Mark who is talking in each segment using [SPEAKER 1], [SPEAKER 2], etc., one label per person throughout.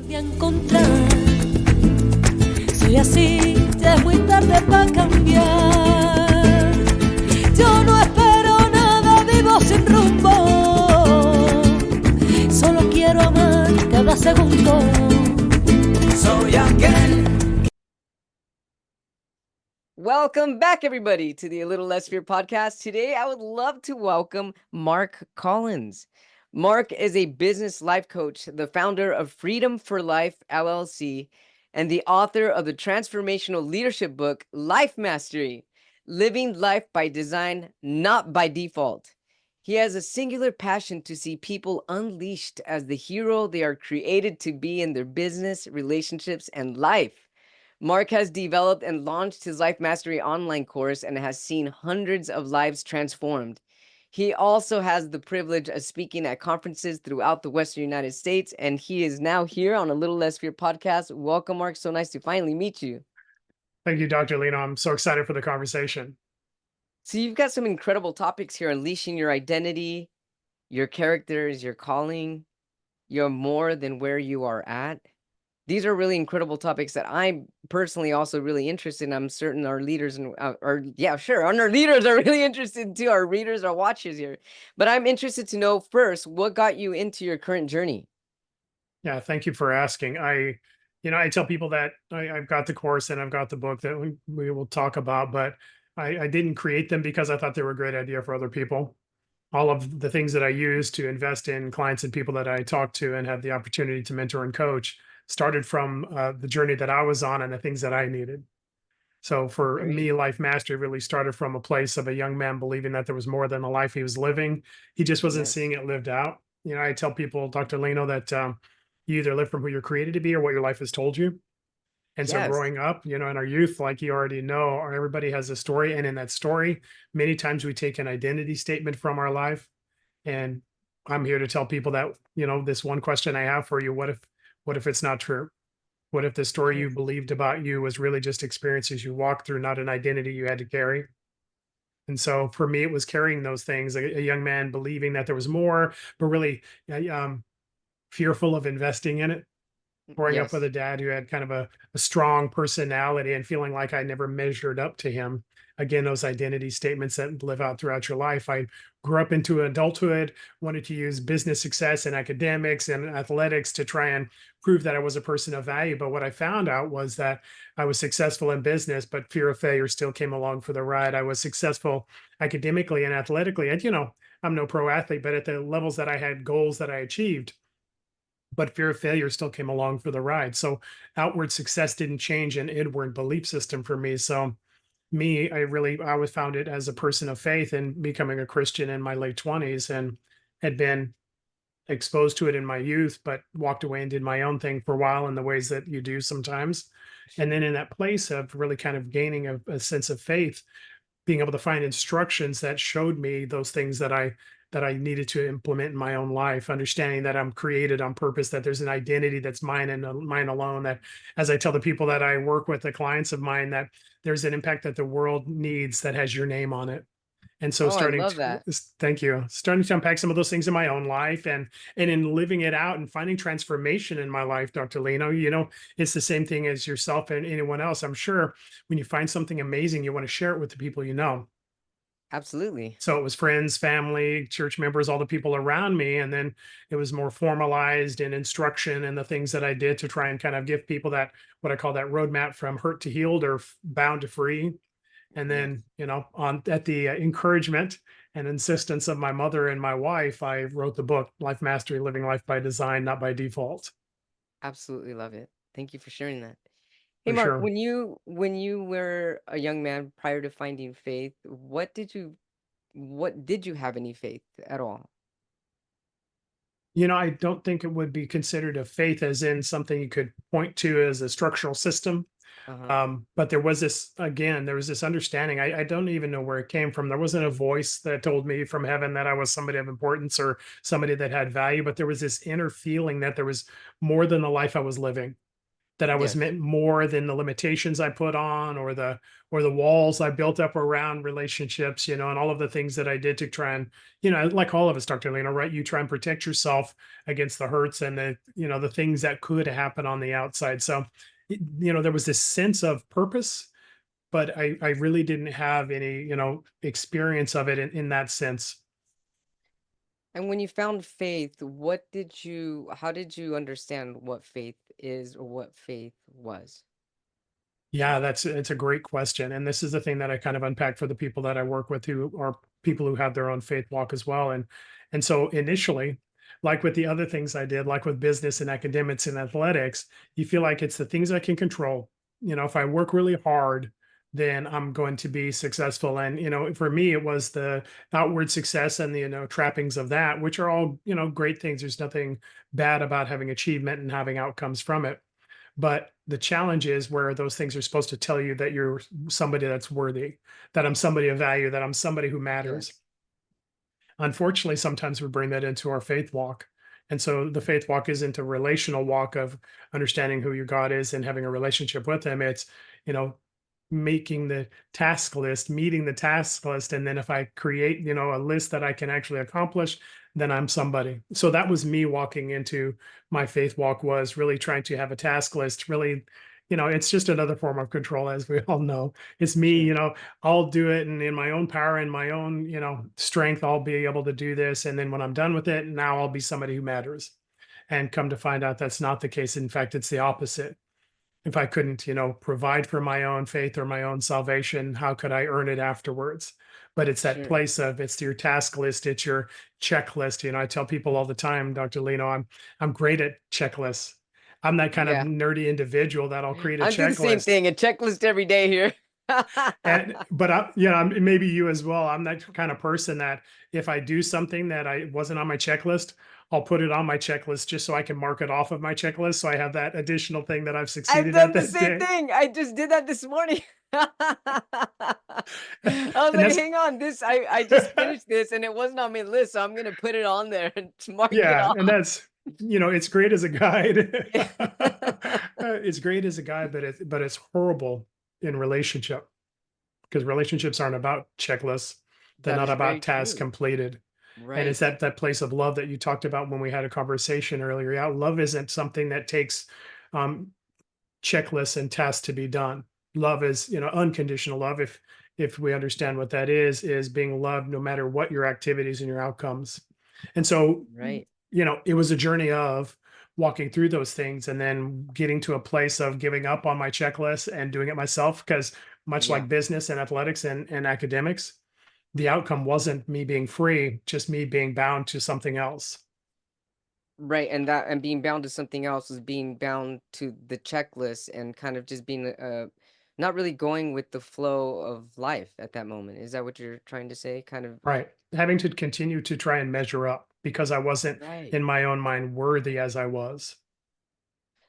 [SPEAKER 1] volví a encontrar. Soy así, ya es muy tarde para cambiar. Yo no espero nada, vivo sin rumbo. Solo quiero amar cada segundo. Soy aquel.
[SPEAKER 2] Welcome back, everybody, to the A Little Less Fear podcast. Today, I would love to welcome Mark Collins. Mark is a business life coach, the founder of Freedom for Life LLC, and the author of the transformational leadership book, Life Mastery: Living Life by Design, Not by Default. He has a singular passion to see people unleashed as the hero they are created to be in their business, relationships, and life. Mark has developed and launched his Life Mastery online course and has seen hundreds of lives transformed. He also has the privilege of speaking at conferences throughout the Western United States, and he is now here on A Little Less Fear podcast. Welcome, Mark. So nice to finally meet you.
[SPEAKER 3] Thank you, Dr. Lino. I'm so excited for the conversation.
[SPEAKER 2] So you've got some incredible topics here: unleashing your identity, your characters, your calling. You're more than where you are at. These are really incredible topics that I'm personally also really interested in. I'm certain our leaders and our leaders are really interested too. Our readers, our watchers here. But I'm interested to know first, what got you into your current journey?
[SPEAKER 3] Yeah, thank you for asking. I tell people that I've got the course and I've got the book that we will talk about, but I didn't create them because I thought they were a great idea for other people. All of the things that I use to invest in clients and people that I talk to and have the opportunity to mentor and coach started from the journey that I was on and the things that I needed. So for
[SPEAKER 2] Great.
[SPEAKER 3] me, Life Mastery really started from a place of a young man believing that there was more than the life he was living. He just wasn't seeing
[SPEAKER 2] Yes.
[SPEAKER 3] it lived out. I tell people, Dr. Leno, that you either live from who you're created to be or what your life has told you. And so
[SPEAKER 2] Yes.
[SPEAKER 3] growing up, in our youth, like you already know, everybody has a story. And in that story, many times we take an identity statement from our life. And I'm here to tell people that, this one question I have for you, what if it's not true? What if the story you
[SPEAKER 2] Yes.
[SPEAKER 3] believed about you was really just experiences you walked through, not an identity you had to carry? And so for me, it was carrying those things, a young man believing that there was more, but really fearful of investing in it. Growing up with
[SPEAKER 2] Yes.
[SPEAKER 3] a dad who had kind of a strong personality and feeling like I never measured up to him. Again, those identity statements that live out throughout your life. I grew up into adulthood, wanted to use business success and academics and athletics to try and prove that I was a person of value. But what I found out was that I was successful in business, but fear of failure still came along for the ride. I was successful academically and athletically. And, I'm no pro athlete, but at the levels that I had goals that I achieved, but fear of failure still came along for the ride. So outward success didn't change an inward belief system for me. So I was found it as a person of faith and becoming a Christian in my late 20s and had been exposed to it in my youth, but walked away and did my own thing for a while in the ways that you do sometimes. And then in that place of really kind of gaining a sense of faith, being able to find instructions that showed me those things that I needed to implement in my own life, understanding that I'm created on purpose, that there's an identity that's mine and mine alone. That, as I tell the people that I work with, the clients of mine, that there's an impact that the world needs that has your name on it. And so
[SPEAKER 2] Oh, I love that.
[SPEAKER 3] thank you, starting to unpack some of those things in my own life and in living it out and finding transformation in my life, Dr. Leno, it's the same thing as yourself and anyone else. I'm sure when you find something amazing, you want to share it with the people you know.
[SPEAKER 2] Absolutely.
[SPEAKER 3] So it was friends, family, church members, all the people around me. And then it was more formalized in instruction and the things that I did to try and kind of give people that, what I call that roadmap from hurt to healed or bound to free. And
[SPEAKER 2] Yes.
[SPEAKER 3] then, on at the encouragement and insistence of my mother and my wife, I wrote the book, Life Mastery: Living Life by Design, Not by Default,
[SPEAKER 2] Absolutely love it. Thank you for sharing that. Hey,
[SPEAKER 3] for
[SPEAKER 2] Mark,
[SPEAKER 3] sure.
[SPEAKER 2] when you were a young man prior to finding faith, what did you have any faith at all?
[SPEAKER 3] I don't think it would be considered a faith as in something you could point to as a structural system.
[SPEAKER 2] Uh-huh.
[SPEAKER 3] But there was this understanding. I don't even know where it came from. There wasn't a voice that told me from heaven that I was somebody of importance or somebody that had value, but there was this inner feeling that there was more than the life I was living. that I was
[SPEAKER 2] Yes.
[SPEAKER 3] meant more than the limitations I put on, or the walls I built up around relationships, and all of the things that I did to try and, like all of us, Dr. Leno, right? You try and protect yourself against the hurts and the things that could happen on the outside. So, there was this sense of purpose, but I really didn't have any, experience of it in that sense.
[SPEAKER 2] And when you found faith, how did you understand what faith is or what faith was?
[SPEAKER 3] Yeah, it's a great question. And this is the thing that I kind of unpack for the people that I work with who are people who have their own faith walk as well. And so initially, like with the other things I did, like with business and academics and athletics, you feel like it's the things I can control. If I work really hard, then I'm going to be successful. And for me, it was the outward success and the trappings of that, which are all great things. There's nothing bad about having achievement and having outcomes from it. But the challenge is where those things are supposed to tell you that you're somebody that's worthy, that I'm somebody of value, that I'm somebody who matters.
[SPEAKER 2] Yes.
[SPEAKER 3] Unfortunately, sometimes we bring that into our faith walk. And so the faith walk isn't a relational walk of understanding who your God is and having a relationship with him. It's, you know, making the task list, meeting the task list. And then if I create, a list that I can actually accomplish, then I'm somebody. So that was me walking into my faith walk, was really trying to have a task list, really, it's just another form of control, as we all know. It's me,
[SPEAKER 2] Sure.
[SPEAKER 3] I'll do it, and in my own power and my own, strength, I'll be able to do this. And then when I'm done with it, now I'll be somebody who matters. And come to find out that's not the case. In fact, it's the opposite. If I couldn't, provide for my own faith or my own salvation, how could I earn it afterwards? But it's that
[SPEAKER 2] Sure.
[SPEAKER 3] place of, it's your task list, it's your checklist. I tell people all the time, Dr. Leno, I'm great at checklists. I'm that kind of
[SPEAKER 2] Yeah.
[SPEAKER 3] nerdy individual that I'll create a
[SPEAKER 2] I do the same
[SPEAKER 3] checklist.
[SPEAKER 2] thing, a checklist every day here.
[SPEAKER 3] And but maybe you as well. I'm that kind of person that if I do something that I wasn't on my checklist, I'll put it on my checklist just so I can mark it off of my checklist. So I have that additional thing that I've
[SPEAKER 2] I've
[SPEAKER 3] succeeded at
[SPEAKER 2] done the
[SPEAKER 3] that
[SPEAKER 2] same
[SPEAKER 3] day.
[SPEAKER 2] thing. I just did that this morning. I was
[SPEAKER 3] And
[SPEAKER 2] like,
[SPEAKER 3] that's
[SPEAKER 2] hang on, I just finished this and it wasn't on my list, so I'm gonna put it on there and mark it
[SPEAKER 3] yeah, and
[SPEAKER 2] off.
[SPEAKER 3] that's it's great as a guide.
[SPEAKER 2] Yeah.
[SPEAKER 3] It's great as a guide, but it's horrible in relationship, because relationships aren't about checklists. They're
[SPEAKER 2] That
[SPEAKER 3] not
[SPEAKER 2] is very
[SPEAKER 3] about tasks
[SPEAKER 2] true.
[SPEAKER 3] completed. And it's
[SPEAKER 2] Right.
[SPEAKER 3] that place of love that you talked about when we had a conversation earlier. Yeah, love isn't something that takes um, checklists and tasks to be done. Love is, unconditional love. If we understand what that is being loved no matter what your activities and your outcomes. And so,
[SPEAKER 2] Right.
[SPEAKER 3] it was a journey of walking through those things and then getting to a place of giving up on my checklist and doing it myself. Because much
[SPEAKER 2] Yeah.
[SPEAKER 3] like business and athletics and academics, the outcome wasn't me being free, just me being bound to something else.
[SPEAKER 2] Right. And being bound to something else is being bound to the checklist and kind of just being not really going with the flow of life at that moment. Is that what you're trying to say? Kind of.
[SPEAKER 3] Right. Having to continue to try and measure up because I wasn't
[SPEAKER 2] Right.
[SPEAKER 3] in my own mind worthy as I was.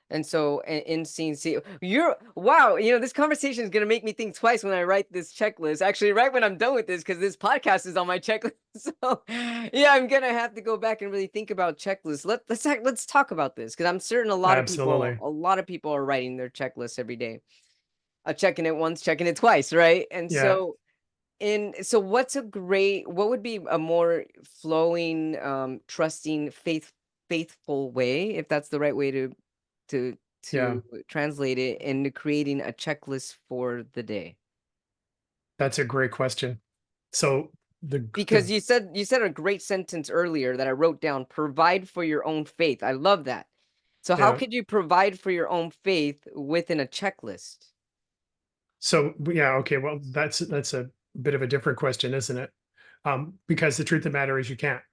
[SPEAKER 2] And so in scene C, you're wow, this conversation is gonna make me think twice when I write this checklist. Actually, right when I'm done with this, because this podcast is on my checklist. So yeah, I'm gonna have to go back and really think about checklists. Let's talk about this because I'm certain
[SPEAKER 3] Absolutely.
[SPEAKER 2] a lot of people are writing their checklists every day. Checking it once, checking it twice, right? And
[SPEAKER 3] Yeah.
[SPEAKER 2] so what would be a more flowing, trusting, faithful way, if that's the right way to
[SPEAKER 3] Yeah.
[SPEAKER 2] translate it into creating a checklist for the day?
[SPEAKER 3] That's a great question. So
[SPEAKER 2] Because
[SPEAKER 3] the
[SPEAKER 2] you said a great sentence earlier that I wrote down, "Provide for your own faith." I love that. So how
[SPEAKER 3] yeah.
[SPEAKER 2] could you provide for your own faith within a checklist?
[SPEAKER 3] So yeah, okay. Well, that's a bit of a different question, isn't it? Because the truth of the matter is you can't,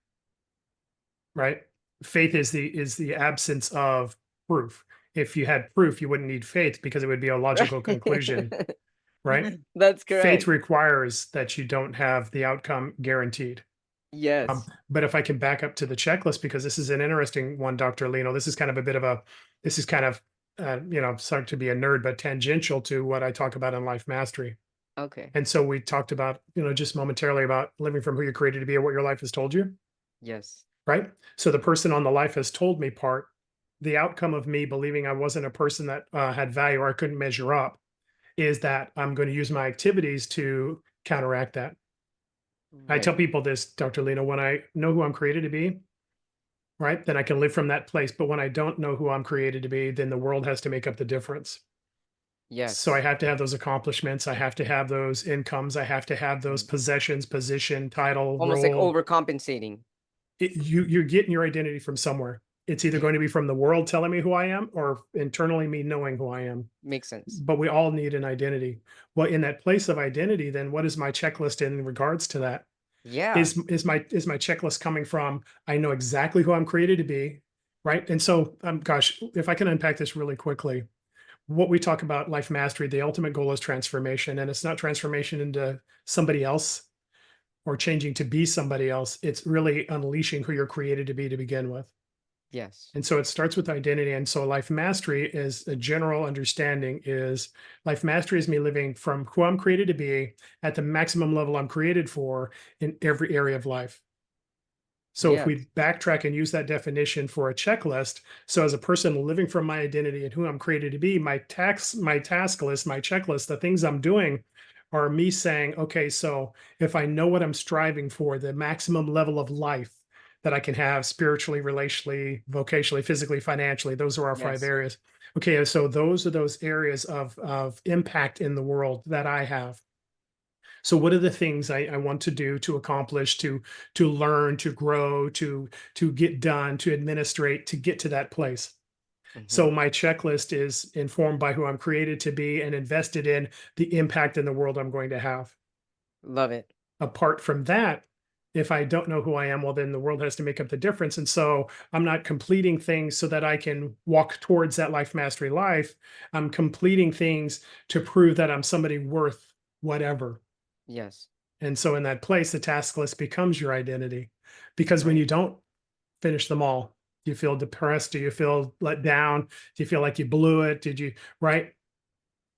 [SPEAKER 3] right? Faith is the absence of proof. If you had proof, you wouldn't need faith because it would be a logical conclusion,
[SPEAKER 2] Right.
[SPEAKER 3] right?
[SPEAKER 2] That's
[SPEAKER 3] Faith
[SPEAKER 2] correct.
[SPEAKER 3] requires that you don't have the outcome guaranteed.
[SPEAKER 2] Yes.
[SPEAKER 3] But if I can back up to the checklist, because this is an interesting one, Dr. Leno, this is kind of a bit of a, this is kind of, sorry to be a nerd, but tangential to what I talk about in life mastery.
[SPEAKER 2] Okay.
[SPEAKER 3] And so we talked about, just momentarily about living from who you're created to be or what your life has told you,
[SPEAKER 2] Yes.
[SPEAKER 3] right? So the person on the life has told me part, the outcome of me believing I wasn't a person that had value or I couldn't measure up is that I'm going to use my activities to counteract that. I tell
[SPEAKER 2] Right.
[SPEAKER 3] people this, Dr. Lena, when I know who I'm created to be, right, then I can live from that place. But when I don't know who I'm created to be, then the world has to make up the difference. So I
[SPEAKER 2] Yes.
[SPEAKER 3] have to have those accomplishments. I have to have those incomes. I have to have those
[SPEAKER 2] Mm.
[SPEAKER 3] possessions, position, title,
[SPEAKER 2] Almost like
[SPEAKER 3] role.
[SPEAKER 2] overcompensating.
[SPEAKER 3] You're getting your identity from somewhere. It's either
[SPEAKER 2] Yeah.
[SPEAKER 3] going to be from the world telling me who I am or internally me knowing who I am.
[SPEAKER 2] Makes sense.
[SPEAKER 3] But we all need an identity. Well, in that place of identity, then what is my checklist in regards to that?
[SPEAKER 2] Yeah.
[SPEAKER 3] Is my checklist coming from I know exactly who I'm created to be, right? And so, gosh, if I can unpack this really quickly, what we talk about life mastery, the ultimate goal is transformation, and it's not transformation into somebody else or changing to be somebody else. It's really unleashing who you're created to be to begin with.
[SPEAKER 2] Yes.
[SPEAKER 3] And so it starts with identity. And so life mastery is a general understanding is life mastery is me living from who I'm created to be at the maximum level I'm created for in every area of life. So if
[SPEAKER 2] Yes.
[SPEAKER 3] we backtrack and use that definition for a checklist, so as a person living from my identity and who I'm created to be, my task list, my checklist, the things I'm doing are me saying, okay, so if I know what I'm striving for, the maximum level of life that I can have spiritually, relationally, vocationally, physically, financially, those are our five
[SPEAKER 2] Yes.
[SPEAKER 3] areas. Okay, so those are those areas of impact in the world that I have. So what are the things I want to do to accomplish, to learn, to grow, to get done, to administrate, to get to that place?
[SPEAKER 2] Hmm.
[SPEAKER 3] So my checklist is informed by who I'm created to be and invested in the impact in the world I'm going to have.
[SPEAKER 2] Love it.
[SPEAKER 3] Apart from that, if I don't know who I am, well, then the world has to make up the difference. And so I'm not completing things so that I can walk towards that life mastery life. I'm completing things to prove that I'm somebody worth whatever.
[SPEAKER 2] Yes.
[SPEAKER 3] And so in that place, the task list becomes your identity. Because when
[SPEAKER 2] Right.
[SPEAKER 3] you don't finish them all, do you feel depressed? Do you feel let down? Do you feel like you blew it? Did you, right?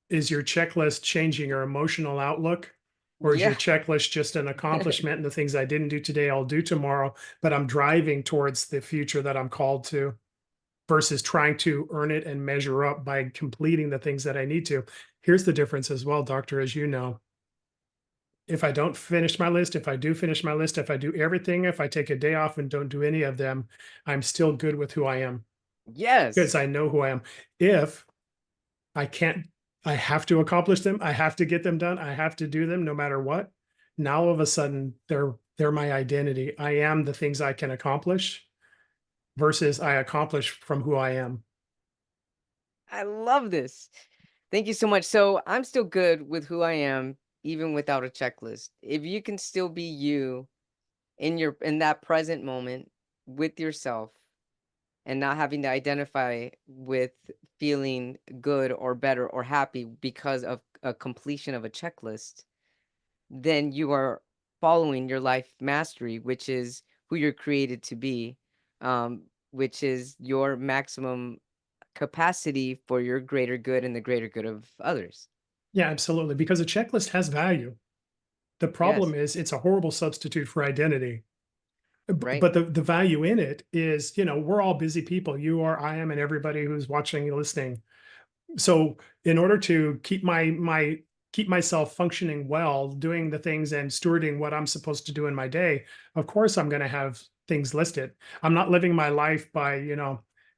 [SPEAKER 3] Is your checklist changing your emotional outlook? Or is your
[SPEAKER 2] Yeah.
[SPEAKER 3] checklist just an accomplishment and the things I didn't do today, I'll do tomorrow, but I'm driving towards the future that I'm called to versus trying to earn it and measure up by completing the things that I need to? Here's the difference as well, doctor, as you know, if I don't finish my list, if I do finish my list, if I do everything, if I take a day off and don't do any of them, I'm still good with who I am because
[SPEAKER 2] Yes.
[SPEAKER 3] I know who I am. If I can't, I have to accomplish them, I have to get them done, I have to do them no matter what. Now all of a sudden they're my identity. I am the things I can accomplish versus I accomplish from who I am.
[SPEAKER 2] I love this. Thank you so much. So I'm still good with who I am, even without a checklist. If you can still be you in that present moment with yourself and not having to identify with feeling good or better or happy because of a completion of a checklist, then you are following your life mastery, which is who you're created to be, which is your maximum capacity for your greater good and the greater good of others.
[SPEAKER 3] Yeah, absolutely. Because a checklist has value. The
[SPEAKER 2] Yes,
[SPEAKER 3] problem is it's a horrible substitute for identity.
[SPEAKER 2] right?
[SPEAKER 3] But the value in it is, we're all busy people. You are, I am, and everybody who's watching and listening. So in order to keep myself functioning well, doing the things and stewarding what I'm supposed to do in my day, of course I'm going to have things listed. I'm not living my life by,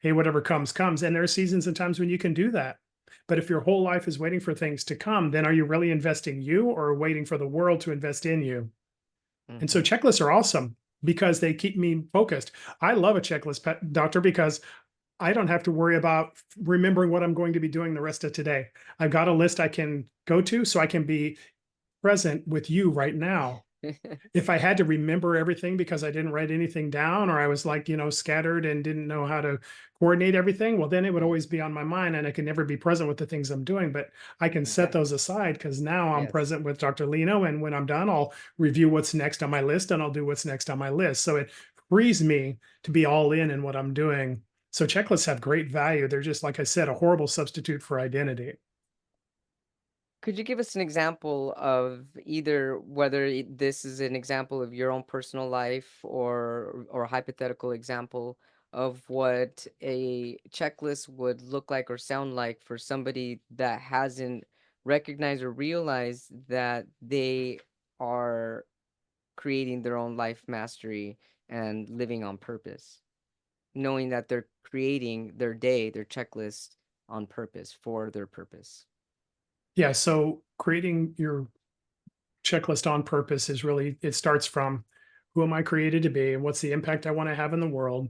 [SPEAKER 3] hey, whatever comes comes. And there are seasons and times when you can do that. But if your whole life is waiting for things to come, then are you really investing you or waiting for the world to invest in you? And so
[SPEAKER 2] Hmm.
[SPEAKER 3] checklists are awesome because they keep me focused. I love a checklist, doctor, because I don't have to worry about remembering what I'm going to be doing the rest of today. I've got a list I can go to so I can be present with you right now. If I had to remember everything because I didn't write anything down or I was like, scattered and didn't know how to coordinate everything, well, then it would
[SPEAKER 2] Mm,
[SPEAKER 3] always be on my mind and I could never be present with the things I'm doing. But I can set
[SPEAKER 2] exactly.
[SPEAKER 3] those aside because now I'm
[SPEAKER 2] Yes.
[SPEAKER 3] present with Dr. Lino. And when I'm done, I'll review what's next on my list and I'll do what's next on my list. So it frees me to be all in what I'm doing. So checklists have great value. They're just, like I said, a horrible substitute for identity.
[SPEAKER 2] Could you give us an example of either whether this is an example of your own personal life or a hypothetical example of what a checklist would look like or sound like for somebody that hasn't recognized or realized that they are creating their own life mastery and living on purpose, knowing that they're creating their day, their checklist on purpose for their purpose.
[SPEAKER 3] Yeah. So creating your checklist on purpose is really, it starts from who am I created to be and what's the impact I want to have in the world,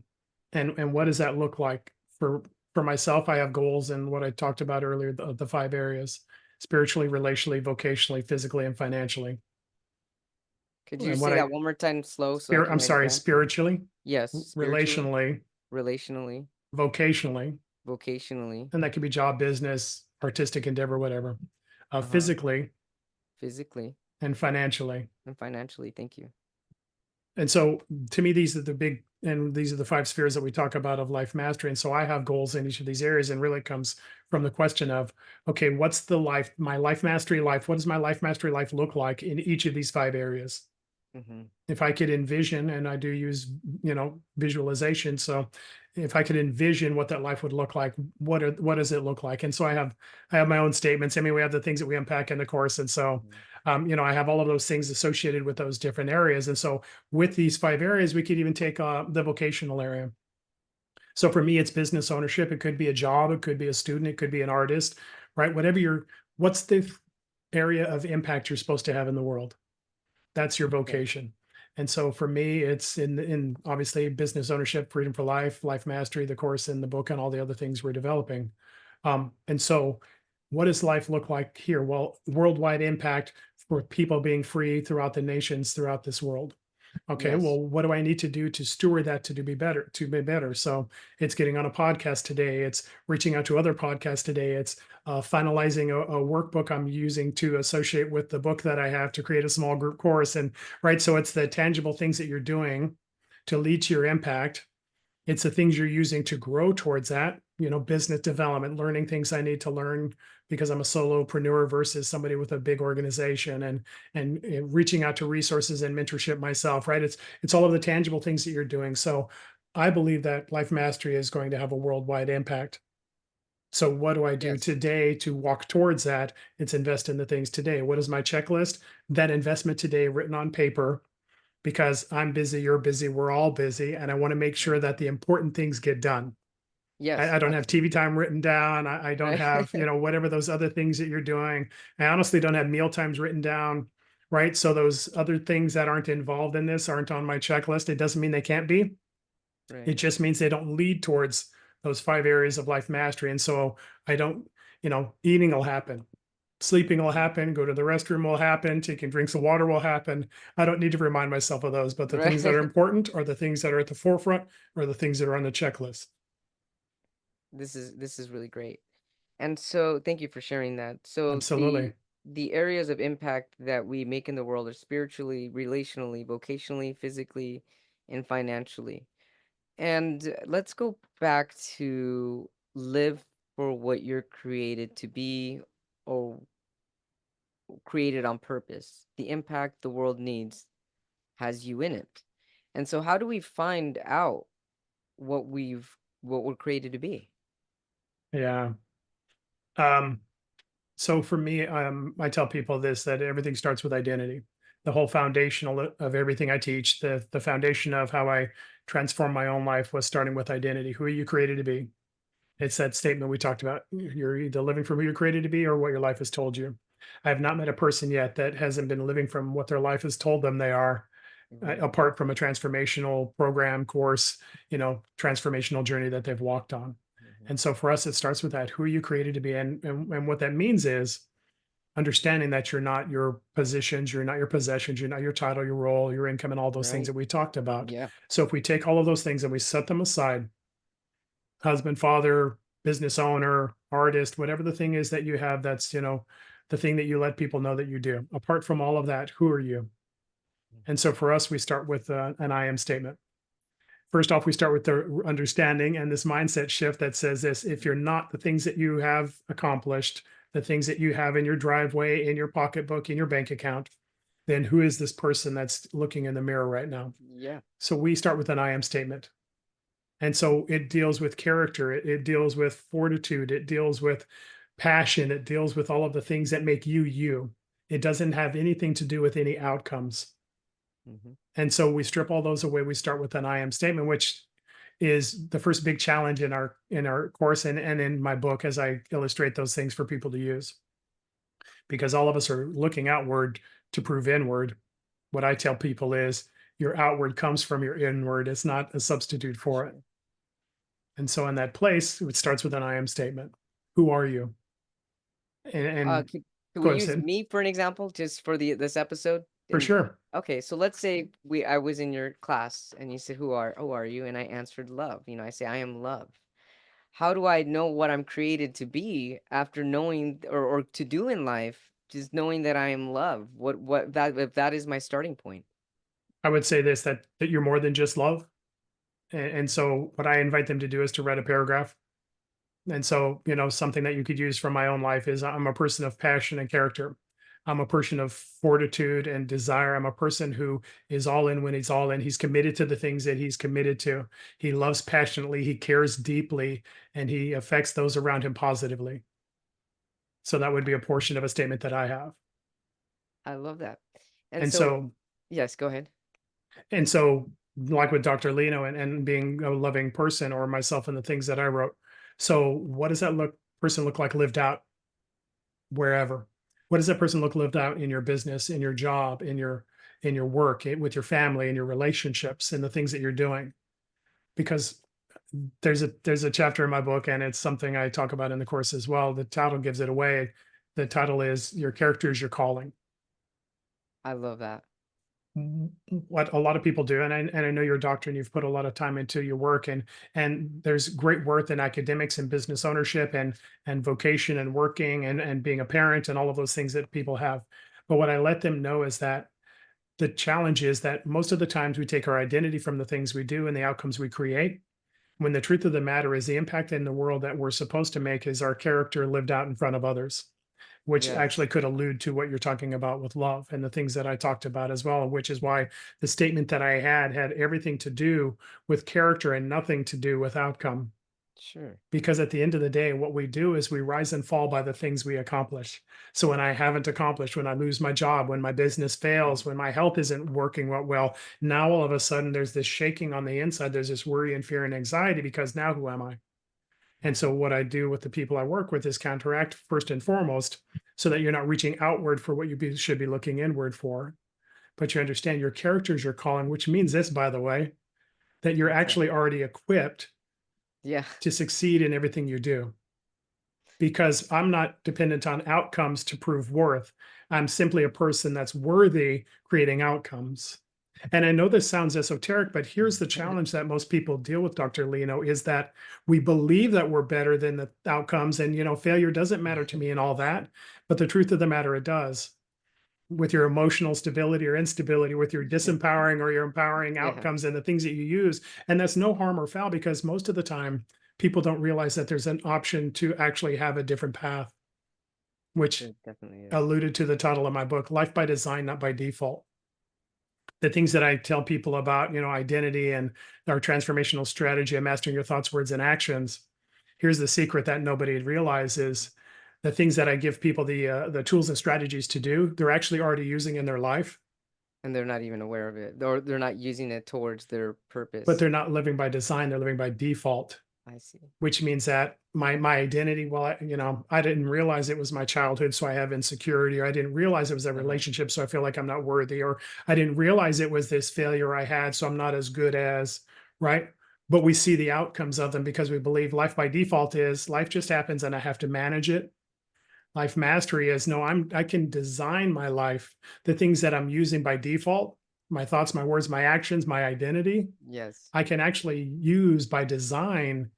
[SPEAKER 3] and what does that look like for myself. I have goals and what I talked about earlier, the 5 areas: spiritually, relationally, vocationally, physically, and financially.
[SPEAKER 2] Could you
[SPEAKER 3] And what
[SPEAKER 2] say
[SPEAKER 3] I
[SPEAKER 2] that one more time slow so I
[SPEAKER 3] spirit
[SPEAKER 2] can
[SPEAKER 3] I'm
[SPEAKER 2] write it
[SPEAKER 3] sorry,
[SPEAKER 2] down?
[SPEAKER 3] spiritually,
[SPEAKER 2] Yes, spiritually,
[SPEAKER 3] relationally,
[SPEAKER 2] relationally,
[SPEAKER 3] vocationally,
[SPEAKER 2] vocationally,
[SPEAKER 3] and that could be job, business, artistic endeavor, whatever.
[SPEAKER 2] uh-huh,
[SPEAKER 3] Physically
[SPEAKER 2] physically,
[SPEAKER 3] and financially.
[SPEAKER 2] and financially. Thank you.
[SPEAKER 3] And so to me, these are the 5 spheres that we talk about of life mastery. And so I have goals in each of these areas, and really it comes from the question of, okay, what's my life mastery life? What does my life mastery life look like in each of these 5 areas?
[SPEAKER 2] Mm-hmm.
[SPEAKER 3] If I could envision, and I do use, visualization. So if I could envision what that life would look like, what does it look like? And so I have my own statements. I mean, we have the things that we unpack in the course. And so,
[SPEAKER 2] Mm-hmm.
[SPEAKER 3] I have all of those things associated with those different areas. And so with these 5 areas, we could even take the vocational area. So for me, it's business ownership. It could be a job, it could be a student, it could be an artist, right? What's the area of impact you're supposed to have in the world? That's your
[SPEAKER 2] Okay.
[SPEAKER 3] vocation. And so for me, it's in obviously business ownership, freedom for life, life mastery, the course and the book, and all the other things we're developing. And so what does life look like here? Well, worldwide impact for people being free throughout the nations, throughout this world. Okay,
[SPEAKER 2] Yes.
[SPEAKER 3] well, what do I need to do to steward that to be better? So it's getting on a podcast today. It's reaching out to other podcasts today. It's finalizing a workbook I'm using to associate with the book that I have to create a small group course. And right, so it's the tangible things that you're doing to lead to your impact. It's the things you're using to grow towards that, business development, learning things I need to learn because I'm a solopreneur versus somebody with a big organization, and reaching out to resources and mentorship myself, right? It's all of the tangible things that you're doing. So I believe that life mastery is going to have a worldwide impact. So what do I do
[SPEAKER 2] Yes.
[SPEAKER 3] today to walk towards that? It's invest in the things today. What is my checklist? That investment today written on paper, because I'm busy, you're busy, we're all busy, and I want to make sure
[SPEAKER 2] Right.
[SPEAKER 3] that the important things get done. I,
[SPEAKER 2] Yes,
[SPEAKER 3] I don't have TV
[SPEAKER 2] absolutely.
[SPEAKER 3] time written down. I don't
[SPEAKER 2] Right.
[SPEAKER 3] have, whatever those other things that you're doing. I honestly don't have meal times written down, right? So those other things that aren't involved in this aren't on my checklist. It doesn't mean they can't be. It
[SPEAKER 2] Right.
[SPEAKER 3] just means they don't lead towards those 5 areas of life mastery. And so I don't, eating will happen. Sleeping will happen, go to the restroom will happen, taking drinks of water will happen. I don't need to remind myself of those, but the things that are
[SPEAKER 2] Right.
[SPEAKER 3] important are the things that are at the forefront, or the things that are on the checklist.
[SPEAKER 2] This is really great. And so thank you for sharing that. So
[SPEAKER 3] Absolutely.
[SPEAKER 2] the areas of impact that we make in the world are spiritually, relationally, vocationally, physically, and financially. And let's go back to live for what you're created to be or created on purpose. The impact the world needs has you in it. And so how do we find out what we're created to be?
[SPEAKER 3] Yeah. Um, so for me, I tell people this, that everything starts with identity. The whole foundational of everything I teach, the foundation of how I transform my own life was starting with identity. Who are you created to be? It's that statement we talked about. You're either living from who you're created to be or what your life has told you. I have not met a person yet that hasn't been living from what their life has told them they are,
[SPEAKER 2] Hmm.
[SPEAKER 3] apart from a transformational program, course, transformational journey that they've walked on.
[SPEAKER 2] Hmm.
[SPEAKER 3] And so for us, it starts with that. Who are you created to be? And what that means is understanding that you're not your positions, you're not your possessions, you're not your title, your role, your income, and all those things
[SPEAKER 2] Right?
[SPEAKER 3] that we talked about.
[SPEAKER 2] Yeah.
[SPEAKER 3] So if we take all of those things and we set them aside, husband, father, business owner, artist, whatever the thing is that you have, that's, the thing that you let people know that you do. Apart from all of that, who are you? And so for us, we start with an I am statement. First off, we start with the understanding and this mindset shift that says this: if you're not the things that you have accomplished, the things that you have in your driveway, in your pocketbook, in your bank account, then who is this person that's looking in the mirror right now?
[SPEAKER 2] Yeah.
[SPEAKER 3] So we start with an I am statement. And so it deals with character, it deals with fortitude, it deals with passion, it deals with all of the things that make you you. It doesn't have anything to do with any outcomes.
[SPEAKER 2] Hmm.
[SPEAKER 3] And so we strip all those away. We start with an I am statement, which is the first big challenge in our course and in my book as I illustrate those things for people to use. Because all of us are looking outward to prove inward. What I tell people is your outward comes from your inward. It's not a substitute for it.
[SPEAKER 2] Sure.
[SPEAKER 3] And so in that place, it starts with an I am statement. Who are you? And
[SPEAKER 2] Could we
[SPEAKER 3] go
[SPEAKER 2] use
[SPEAKER 3] ahead.
[SPEAKER 2] me for an example, just for the this episode?
[SPEAKER 3] For
[SPEAKER 2] And
[SPEAKER 3] sure.
[SPEAKER 2] okay, so let's say I was in your class and you said, who are you?" And I answered love. I say, "I am love." How do I know what I'm created to be after knowing or to do in life, just knowing that I am love? What that if that is my starting point?
[SPEAKER 3] I would say this that you're more than just love. And so what I invite them to do is to write a paragraph. And so, something that you could use from my own life is I'm a person of passion and character. I'm a person of fortitude and desire. I'm a person who is all in when he's all in. He's committed to the things that he's committed to. He loves passionately, he cares deeply, and he affects those around him positively. So that would be a portion of a statement that I have.
[SPEAKER 2] I love that. And
[SPEAKER 3] And
[SPEAKER 2] so,
[SPEAKER 3] so,
[SPEAKER 2] yes, go ahead.
[SPEAKER 3] and so, like with Dr. Lino and being a loving person or myself and the things that I wrote. So what does that person look like lived out wherever? What does that person look lived out in your business, in your job, in your work, with your family, in your relationships, and the things that you're doing? Because there's a chapter in my book, and it's something I talk about in the course as well. The title gives it away. The title is "Your Character is Your Calling."
[SPEAKER 2] I love that.
[SPEAKER 3] What a lot of people do, and I know you're a doctor and you've put a lot of time into your work, and there's great worth in academics and business ownership and vocation and working and being a parent and all of those things that people have. But what I let them know is that the challenge is that most of the times we take our identity from the things we do and the outcomes we create, when the truth of the matter is the impact in the world that we're supposed to make is our character lived out in front of others, which
[SPEAKER 2] Yes.
[SPEAKER 3] actually could allude to what you're talking about with love and the things that I talked about as well, which is why the statement that I had everything to do with character and nothing to do with outcome.
[SPEAKER 2] Sure.
[SPEAKER 3] Because at the end of the day, what we do is we rise and fall by the things we accomplish. So when I haven't accomplished, when I lose my job, when my business fails,
[SPEAKER 2] Mhm.
[SPEAKER 3] when my health isn't working well, now all of a sudden there's this shaking on the inside. There's this worry and fear and anxiety because now who am I? And so what I do with the people I work with is counteract first and foremost, so that you're not reaching outward for what should be looking inward for. But you understand your character is your calling, which means this, by the way, that you're
[SPEAKER 2] What's that?
[SPEAKER 3] actually already equipped
[SPEAKER 2] Yeah.
[SPEAKER 3] to succeed in everything you do. Because I'm not dependent on outcomes to prove worth. I'm simply a person that's worthy creating outcomes. And I know this sounds esoteric, but here's the challenge that most people deal with, Dr. Lino, is that we believe that we're better than the outcomes. And, failure doesn't matter to me and all that. But the truth of the matter, it does. With your emotional stability or instability, with your disempowering or your empowering
[SPEAKER 2] Yeah.
[SPEAKER 3] outcomes and the things that you use. And that's no harm or foul because most of the time, people don't realize that there's an option to actually have a different path, which
[SPEAKER 2] It definitely is.
[SPEAKER 3] alluded to the title of my book, Life by Design, Not by Default. The things that I tell people about, identity and our transformational strategy of mastering your thoughts, words, and actions. Here's the secret that nobody realizes: the things that I give people the tools and strategies to do, they're actually already using in their life,
[SPEAKER 2] And they're not even aware of it, or they're not using it towards their
[SPEAKER 3] but
[SPEAKER 2] purpose.
[SPEAKER 3] they're not living by design; they're living by default.
[SPEAKER 2] I see.
[SPEAKER 3] Which means that my identity, well, I didn't realize it was my childhood, so I have insecurity, or I didn't realize it was a
[SPEAKER 2] Uh-huh.
[SPEAKER 3] relationship, so I feel like I'm not worthy, or I didn't realize it was this failure I had, so I'm not as good as, right? But we see the outcomes of them because we believe life by default is life just happens and I have to manage it. Life mastery is no, I can design my life, the things that I'm using by default, my thoughts, my words, my actions, my identity.
[SPEAKER 2] Yes.
[SPEAKER 3] I can actually use by design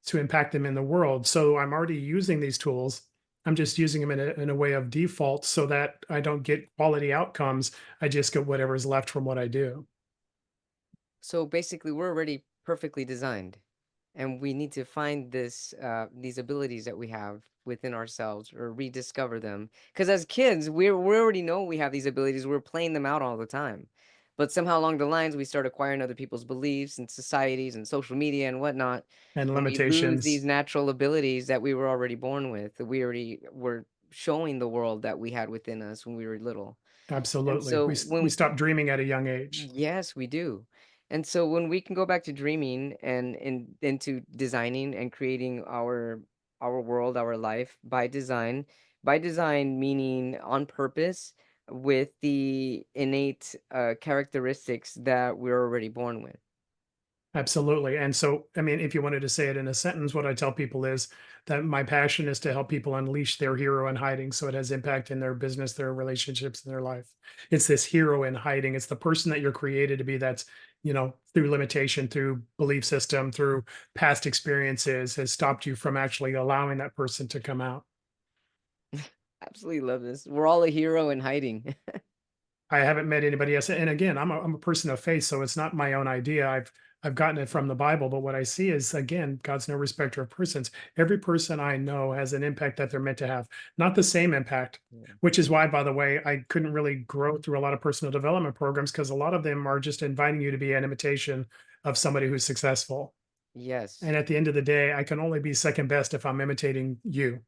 [SPEAKER 3] to impact them in the world. So I'm already using these tools. I'm just using them in a way of default so that I don't get quality outcomes. I just get whatever's left from what I do.
[SPEAKER 2] So basically, we're already perfectly designed, and we need to find these abilities that we have within ourselves or rediscover them. Because as kids, we already know we have these abilities. We're playing them out all the time. But somehow along the lines, we start acquiring other people's beliefs and societies and social media and whatnot,
[SPEAKER 3] And
[SPEAKER 2] and we lose
[SPEAKER 3] limitations.
[SPEAKER 2] these natural abilities that we were already born with, that we already were showing the world that we had within us when we were little. And
[SPEAKER 3] Absolutely.
[SPEAKER 2] so
[SPEAKER 3] We
[SPEAKER 2] when
[SPEAKER 3] stop dreaming at a young age.
[SPEAKER 2] yes, we do. And so when we can go back to dreaming and into designing and creating our world, our life by design meaning on purpose with the innate characteristics that we're already born with.
[SPEAKER 3] Absolutely. And so, I mean, if you wanted to say it in a sentence, what I tell people is that my passion is to help people unleash their hero in hiding so it has impact in their business, their relationships, and their life. It's this hero in hiding. It's the person that you're created to be that's, through limitation, through belief system, through past experiences has stopped you from actually allowing that person to come out.
[SPEAKER 2] Absolutely love this. We're all a hero in hiding.
[SPEAKER 3] I haven't met anybody else. And again, I'm a person of faith, so it's not my own idea. I've gotten it from the Bible, but what I see is again, God's no respecter of persons. Every person I know has an impact that they're meant to have, not the same impact,
[SPEAKER 2] Yeah.
[SPEAKER 3] which is why, by the way, I couldn't really grow through a lot of personal development programs because a lot of them are just inviting you to be an imitation of somebody who's successful.
[SPEAKER 2] Yes.
[SPEAKER 3] And at the end of the day, I can only be second best if I'm imitating you.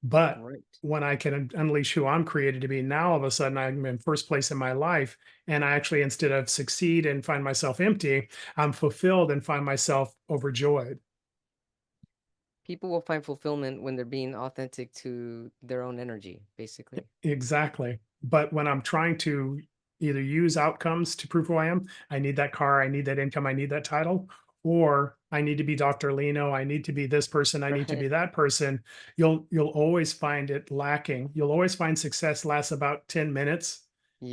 [SPEAKER 3] But
[SPEAKER 2] Right.
[SPEAKER 3] when I can unleash who I'm created to be, now all of a sudden I'm in first place in my life. And I actually, instead of succeed and find myself empty, I'm fulfilled and find myself overjoyed.
[SPEAKER 2] People will find fulfillment when they're being authentic to their own energy, basically.
[SPEAKER 3] Exactly. But when I'm trying to either use outcomes to prove who I am, I need that car, I need that income, I need that title, or I need to be Dr. Leno, I need to be this person, I need to be
[SPEAKER 2] Right.
[SPEAKER 3] that person, you'll always find it lacking. You'll always find success lasts about 10 minutes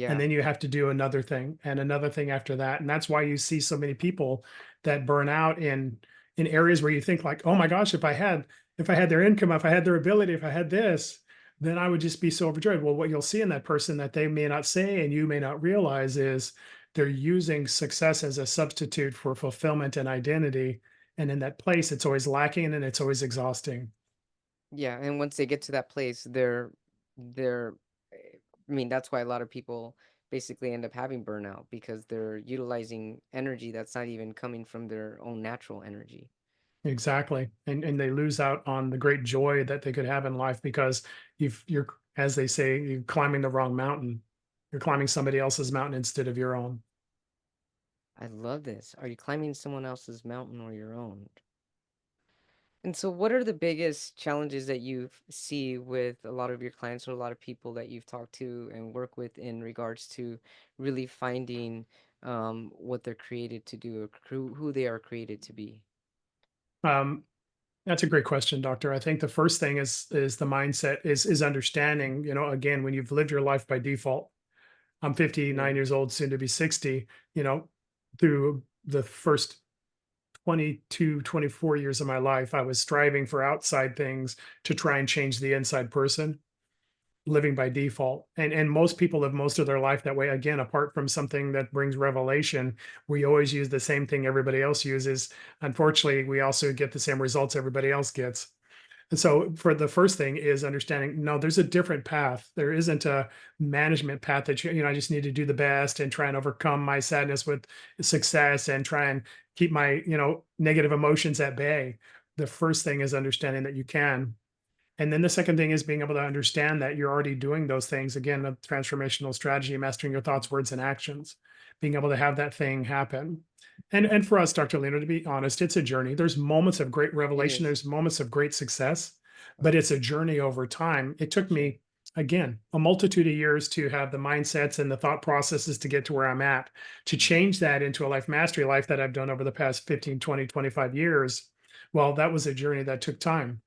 [SPEAKER 3] and
[SPEAKER 2] Yeah.
[SPEAKER 3] then you have to do another thing and another thing after that. And that's why you see so many people that burn out in areas where you think like, oh my gosh, if I had their income, if I had their ability, if I had this, then I would just be so overjoyed. Well, what you'll see in that person that they may not say and you may not realize is they're using success as a substitute for fulfillment and identity. And in that place, it's always lacking and it's always exhausting.
[SPEAKER 2] Yeah, and once they get to that place, they're I mean, that's why a lot of people basically end up having burnout because they're utilizing energy that's not even coming from their own natural energy.
[SPEAKER 3] Exactly. And they lose out on the great joy that they could have in life because you're, as they say, you're climbing the wrong mountain. You're climbing somebody else's mountain instead of your own.
[SPEAKER 2] I love this. Are you climbing someone else's mountain or your own? And so what are the biggest challenges that you see with a lot of your clients or a lot of people that you've talked to and work with in regards to really finding what they're created to do or who they are created to be?
[SPEAKER 3] Um, that's a great question, doctor. I think the first thing is the mindset is understanding, again, when you've lived your life by default. I'm
[SPEAKER 2] Yeah.
[SPEAKER 3] 59 years old, soon to be 60, through the first 22, 24 years of my life, I was striving for outside things to try and change the inside person, living by default. And most people live most of their life that way. Again, apart from something that brings revelation, we always use the same thing everybody else uses. Unfortunately, we also get the same results everybody else gets. And so for the first thing is understanding, no, there's a different path. There isn't a management path that I just need to do the best and try and overcome my sadness with success and try and keep my, negative emotions at bay. The first thing is understanding that you can. And then the second thing is being able to understand that you're already doing those things. Again, the transformational strategy, mastering your thoughts, words, and actions, being able to have that thing happen. And for us, Dr. Leno, to be honest, it's a journey. There's moments of great
[SPEAKER 2] It
[SPEAKER 3] revelation,
[SPEAKER 2] is.
[SPEAKER 3] there's moments of great success, but
[SPEAKER 2] Right.
[SPEAKER 3] it's a journey over time. It
[SPEAKER 2] For
[SPEAKER 3] took
[SPEAKER 2] sure.
[SPEAKER 3] me, again, a multitude of years to have the mindsets and the thought processes to get to where I'm at, to
[SPEAKER 2] Mhm.
[SPEAKER 3] change that into a life mastery life that I've done over the past 15, 20, 25 years. Well, that was a journey that took time.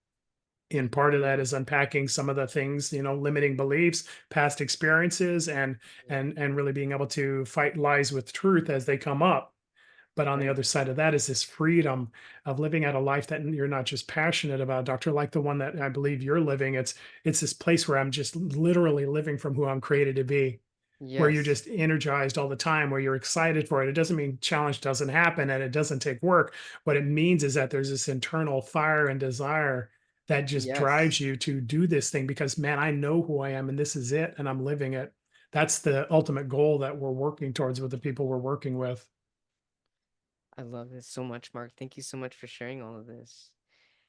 [SPEAKER 3] And part of that
[SPEAKER 2] Yeah.
[SPEAKER 3] is unpacking some of the things, limiting beliefs, past experiences, and
[SPEAKER 2] Yeah.
[SPEAKER 3] and really being able to fight lies with truth as they come up. But on the
[SPEAKER 2] Right.
[SPEAKER 3] other side of that is this freedom of living out a life that you're not just passionate about, doctor, like the one that I believe you're living. It's this place where I'm just literally living from who I'm created to be, where you're
[SPEAKER 2] Yes.
[SPEAKER 3] just energized all the time, where you're excited for it. It doesn't mean challenge doesn't happen and it doesn't take work. What it means is that there's this internal fire and desire that just
[SPEAKER 2] Yes.
[SPEAKER 3] drives you to do this thing because, man, I know who I am and this is it and I'm living it. That's the ultimate goal that we're working towards with the people we're working with.
[SPEAKER 2] I love this so much, Mark. Thank you so much for sharing all of this.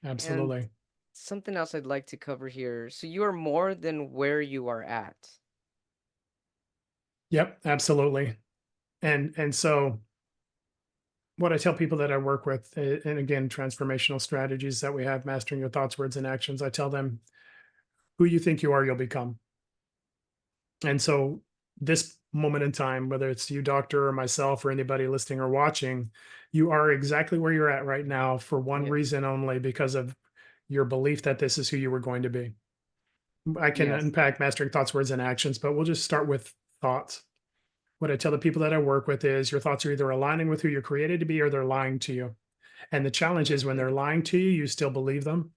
[SPEAKER 2] And
[SPEAKER 3] Absolutely.
[SPEAKER 2] something else I'd like to cover here. So you are more than where you are at.
[SPEAKER 3] Yep, absolutely. And so what I tell people that I work with, and again, transformational strategies that we have, mastering your thoughts, words, and actions, I tell them, who you think you are, you'll become. And so, this moment in time, whether it's you, doctor, or myself, or anybody listening or watching, you are exactly where you're at right now for one
[SPEAKER 2] Yeah.
[SPEAKER 3] reason only, because of your belief that this is who you were going to be. I can
[SPEAKER 2] Yes.
[SPEAKER 3] unpack mastering thoughts, words, and actions, but we'll just start with thoughts. What I tell the people that I work with is your thoughts are either aligning with who you're created to be or they're lying to you. And the challenge is when they're lying to you, you still believe them.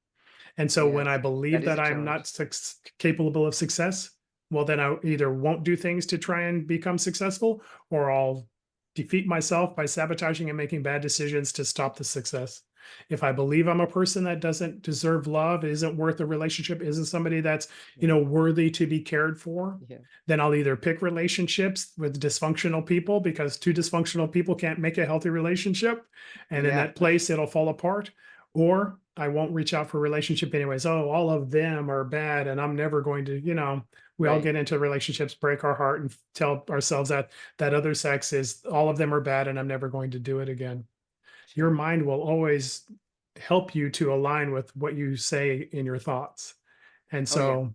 [SPEAKER 3] And so when I
[SPEAKER 2] Yes. That
[SPEAKER 3] believe
[SPEAKER 2] is
[SPEAKER 3] that
[SPEAKER 2] a
[SPEAKER 3] I'm
[SPEAKER 2] challenge.
[SPEAKER 3] not capable of success, well, then I either won't do things to try and become successful, or I'll defeat myself by sabotaging and making bad decisions to stop the success. If I believe I'm a person that doesn't deserve love, isn't worth a relationship, isn't somebody that's,
[SPEAKER 2] Yeah.
[SPEAKER 3] worthy to be cared for,
[SPEAKER 2] Yeah.
[SPEAKER 3] then I'll either pick relationships with dysfunctional people, because two dysfunctional people can't make a healthy relationship. And in
[SPEAKER 2] Yeah.
[SPEAKER 3] that place, it'll fall apart. Or I won't reach out for a relationship anyways. Oh, all of them are bad and I'm never going to, we all
[SPEAKER 2] Right.
[SPEAKER 3] get into relationships, break our heart, and tell ourselves that that other sex is, all of them are bad and I'm never going to do it again. Your
[SPEAKER 2] Sure.
[SPEAKER 3] mind will always help you to align with what you say in your thoughts. And
[SPEAKER 2] Oh yeah.
[SPEAKER 3] so,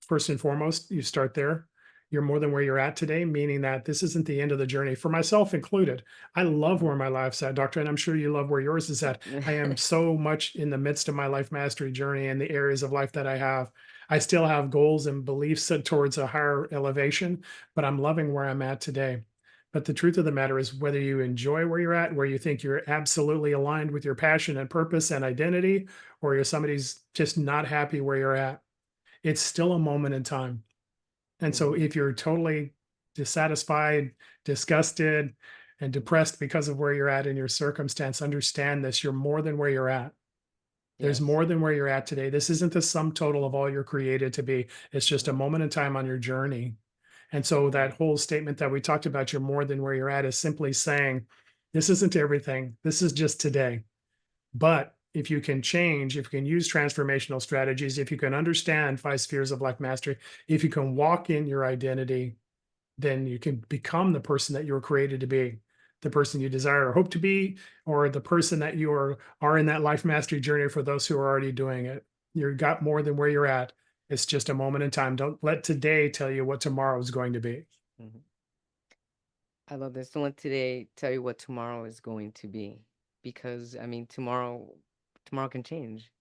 [SPEAKER 3] first and foremost, you start there. You're more than where you're at today, meaning that this isn't the end of the journey, for myself included. I love where
[SPEAKER 2] Mhm.
[SPEAKER 3] my life's at, doctor, and I'm sure you love where yours is at. I am so much in the midst of my life mastery journey and the areas of life that I have. I still have goals and beliefs set towards a higher elevation, but I'm loving where I'm at today. But the truth of the matter is, whether you enjoy where you're at, where you think you're absolutely aligned with your passion and purpose and identity, or you're somebody's just not happy where you're at, it's still a moment in time. And so
[SPEAKER 2] Mhm.
[SPEAKER 3] if you're totally dissatisfied, disgusted, and
[SPEAKER 2] Mhm.
[SPEAKER 3] depressed because of where you're at in your circumstance, understand this: you're more than where you're at. There's
[SPEAKER 2] Yes.
[SPEAKER 3] more than where you're at today. This isn't the sum total of all you're created to be. It's just a
[SPEAKER 2] Mhm.
[SPEAKER 3] moment in time on your journey. And so that
[SPEAKER 2] Mhm.
[SPEAKER 3] whole statement that we talked about, you're more than where you're at, is simply saying, this isn't everything. This is just today. But if you can change, if you can use transformational strategies, if you can understand five spheres of life mastery, if you can walk in your identity, then you can become the person that you were created to be, the person you desire or hope to be, or the person that you are in that life mastery journey for those who are already doing it. You got more than where you're at. It's just a moment in time. Don't let today tell you what tomorrow is going to be.
[SPEAKER 2] Mhm. I love this. Don't let today tell you what tomorrow is going to be, because I mean tomorrow can change.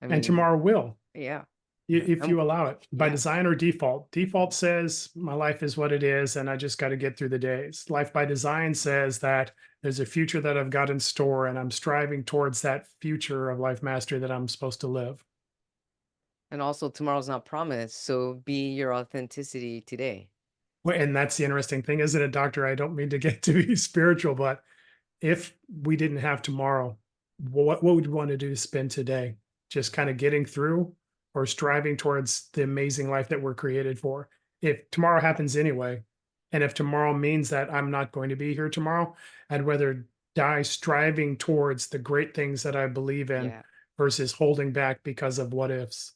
[SPEAKER 2] I
[SPEAKER 3] And
[SPEAKER 2] mean,
[SPEAKER 3] tomorrow will.
[SPEAKER 2] yeah.
[SPEAKER 3] If
[SPEAKER 2] Um,
[SPEAKER 3] you allow it, by
[SPEAKER 2] yeah.
[SPEAKER 3] design or default. Default
[SPEAKER 2] Mhm.
[SPEAKER 3] says my life is what it is and I just got to get through the days. Life by design says that there's a future that I've got in store and I'm striving towards that future of life mastery that I'm supposed to live.
[SPEAKER 2] And also tomorrow's not promised, so be your authenticity today.
[SPEAKER 3] Well, and that's the interesting thing, isn't it, doctor? I don't mean to get to be spiritual, but if we didn't have tomorrow, what would you want to do to spend today? Just kind of getting through, or striving towards the amazing life that we're created for? If tomorrow happens anyway, and if tomorrow means that I'm not going to be here tomorrow, I'd rather die striving towards the great things that I believe in
[SPEAKER 2] Yeah.
[SPEAKER 3] versus holding back because of what ifs.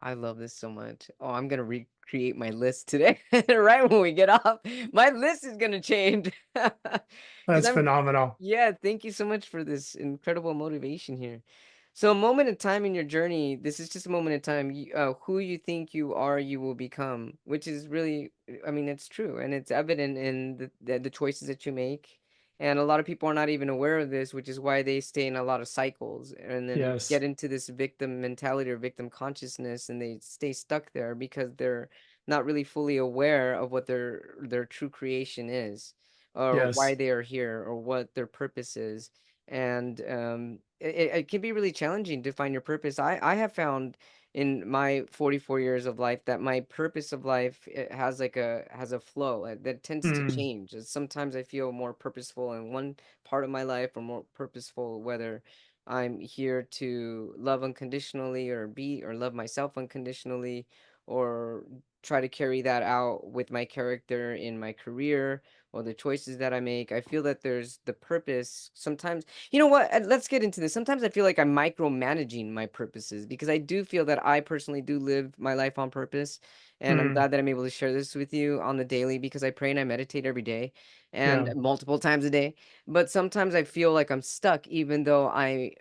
[SPEAKER 2] I love this so much. Oh, I'm gonna recreate my list today, right when we get off. My list is gonna change. Because
[SPEAKER 3] That's
[SPEAKER 2] I'm
[SPEAKER 3] phenomenal.
[SPEAKER 2] Yeah, thank you so much for this incredible motivation here. So, a moment in time in your journey, this is just a moment in time. Who you think you are, you will become, which is really, I mean, it's true and it's evident in the choices that you make. And a lot of people are not even aware of this, which is why they stay in a lot of cycles and then
[SPEAKER 3] Yes,
[SPEAKER 2] get into this victim mentality or victim consciousness, and they stay stuck there because they're not really fully aware of what their true creation is, or why
[SPEAKER 3] yes.
[SPEAKER 2] they are here, or what their purpose is. And it can be really challenging to find your purpose. I have found in my 44 years of life that my purpose of life, it has like a flow that tends to
[SPEAKER 3] Mm,
[SPEAKER 2] change. Sometimes I feel more purposeful in one part of my life, or more purposeful whether I'm here to love unconditionally, or love myself unconditionally, or try to carry that out with my character in my career or the choices that I make. I feel that there's the purpose. Sometimes, you know what? Let's get into this. Sometimes I feel like I'm micromanaging my purposes because I do feel that I personally do live my life on purpose. And I'm
[SPEAKER 3] Mm,
[SPEAKER 2] glad that I'm able to share this with you on the daily because I pray and I meditate every day and
[SPEAKER 3] yeah.
[SPEAKER 2] multiple times a day. But sometimes I feel like I'm stuck even though I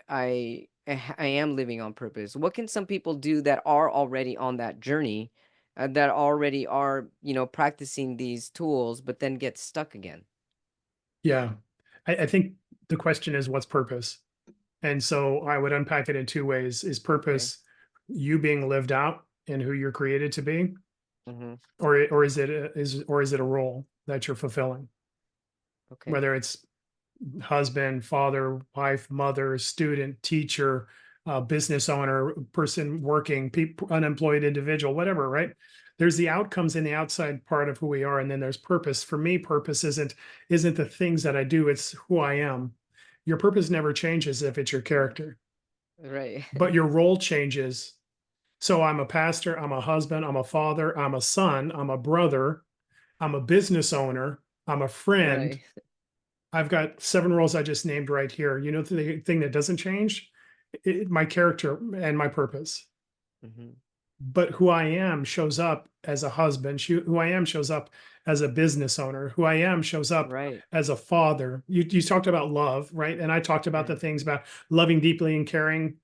[SPEAKER 2] am living on purpose. What can some people do that are already on that journey, that already are, practicing these tools, but then get stuck again?
[SPEAKER 3] Yeah. I think the question is what's purpose? And so I would unpack it in two ways. Is
[SPEAKER 2] Okay.
[SPEAKER 3] purpose you being lived out in who you're created to be?
[SPEAKER 2] Mm-hmm.
[SPEAKER 3] Or is it a role that you're fulfilling?
[SPEAKER 2] Okay.
[SPEAKER 3] Whether it's husband, father, wife, mother, student, teacher, business owner, person working, unemployed individual, whatever, right? There's the outcomes in the outside part of who we are, and then there's purpose. For me, purpose isn't the things that I do; it's who I am. Your purpose never changes if it's your character,
[SPEAKER 2] Right.
[SPEAKER 3] but your role changes. So I'm a pastor, I'm a husband, I'm a father, I'm a son, I'm a brother, I'm a business owner, I'm a friend.
[SPEAKER 2] Right.
[SPEAKER 3] I've got 7 roles I just named right here. You know, the thing that doesn't change? My character and my purpose.
[SPEAKER 2] Mm-hmm.
[SPEAKER 3] But who I am shows up as a husband. Who I am shows up as a business owner. Who I am shows up
[SPEAKER 2] Right.
[SPEAKER 3] as a father. You talked about love, right? And I talked about the
[SPEAKER 2] Right.
[SPEAKER 3] things about loving deeply and caring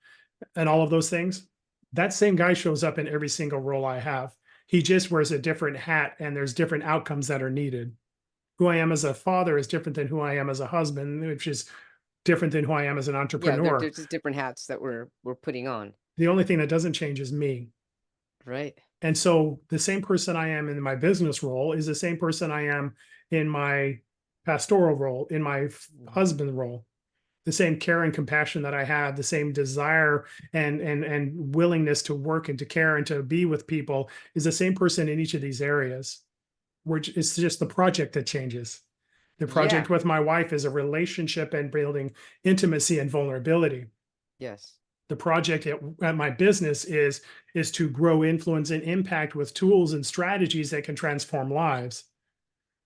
[SPEAKER 3] and all of those things. That same guy shows up in every single role I have. He just wears a different hat and there's different outcomes that are needed. Who I am as a father is different than who I am as a husband, which is different than who I am as an
[SPEAKER 2] Yeah, they're
[SPEAKER 3] entrepreneur.
[SPEAKER 2] just different hats that we're putting on.
[SPEAKER 3] The only thing that doesn't change is me.
[SPEAKER 2] Right.
[SPEAKER 3] And so the same person I am in my business role is the same person I am in my pastoral role, in my
[SPEAKER 2] Mhm.
[SPEAKER 3] husband role. The same care and compassion that I have, the same desire and willingness to work and to care and to be with people is the same person in each of these areas. It's just the project that changes. The
[SPEAKER 2] Yeah.
[SPEAKER 3] project with my wife is a relationship and building intimacy and vulnerability.
[SPEAKER 2] Yes.
[SPEAKER 3] The project at my business is to grow influence and impact with tools and strategies that can transform lives.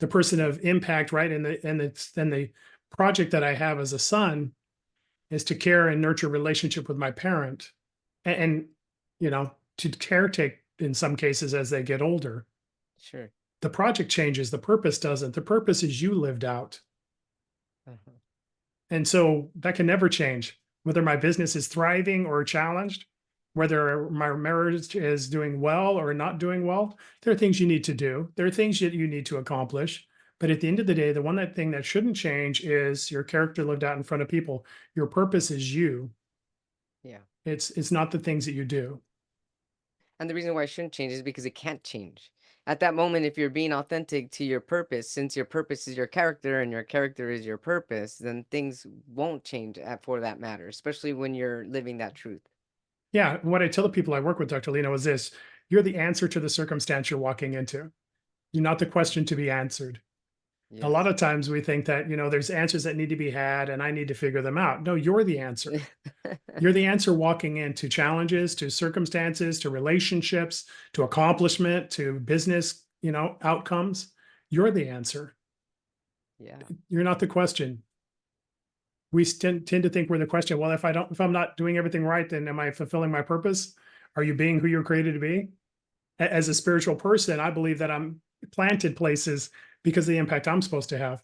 [SPEAKER 3] The person of impact, right? And the project that I have as a son is to care and nurture relationship with my parent and you know to caretake in some cases as they get older.
[SPEAKER 2] Sure.
[SPEAKER 3] The project changes, the purpose doesn't. The purpose is you lived out.
[SPEAKER 2] Uh-huh.
[SPEAKER 3] And so that can never change, whether my business is thriving or challenged, whether my marriage is doing well or not doing well. There are things you need to do, there are things that you need to accomplish. But at the end of the day, the thing that shouldn't change is your character lived out in front of people. Your purpose is you.
[SPEAKER 2] Yeah.
[SPEAKER 3] It's not the things that you do.
[SPEAKER 2] And the reason why it shouldn't change is because it can't change. At that moment, if you're being authentic to your purpose, since your purpose is your character and your character is your purpose, then things won't change for that matter, especially when you're living that truth.
[SPEAKER 3] Yeah. What I tell the people I work with, Dr. Lino, is this: you're the answer to the circumstance you're walking into. You're not the question to be answered. A lot
[SPEAKER 2] Yes.
[SPEAKER 3] of times we think that, there's answers that need to be had and I need to figure them out. No, you're the answer. You're the answer walking into challenges, to circumstances, to relationships, to accomplishment, to business, outcomes. You're the answer.
[SPEAKER 2] Yeah.
[SPEAKER 3] You're not the question. We tend to think we're the question. Well, if I'm not doing everything right, then am I fulfilling my purpose? Are you being who you're created to be? As a spiritual person, I believe that I'm planted places because of the impact I'm supposed to have.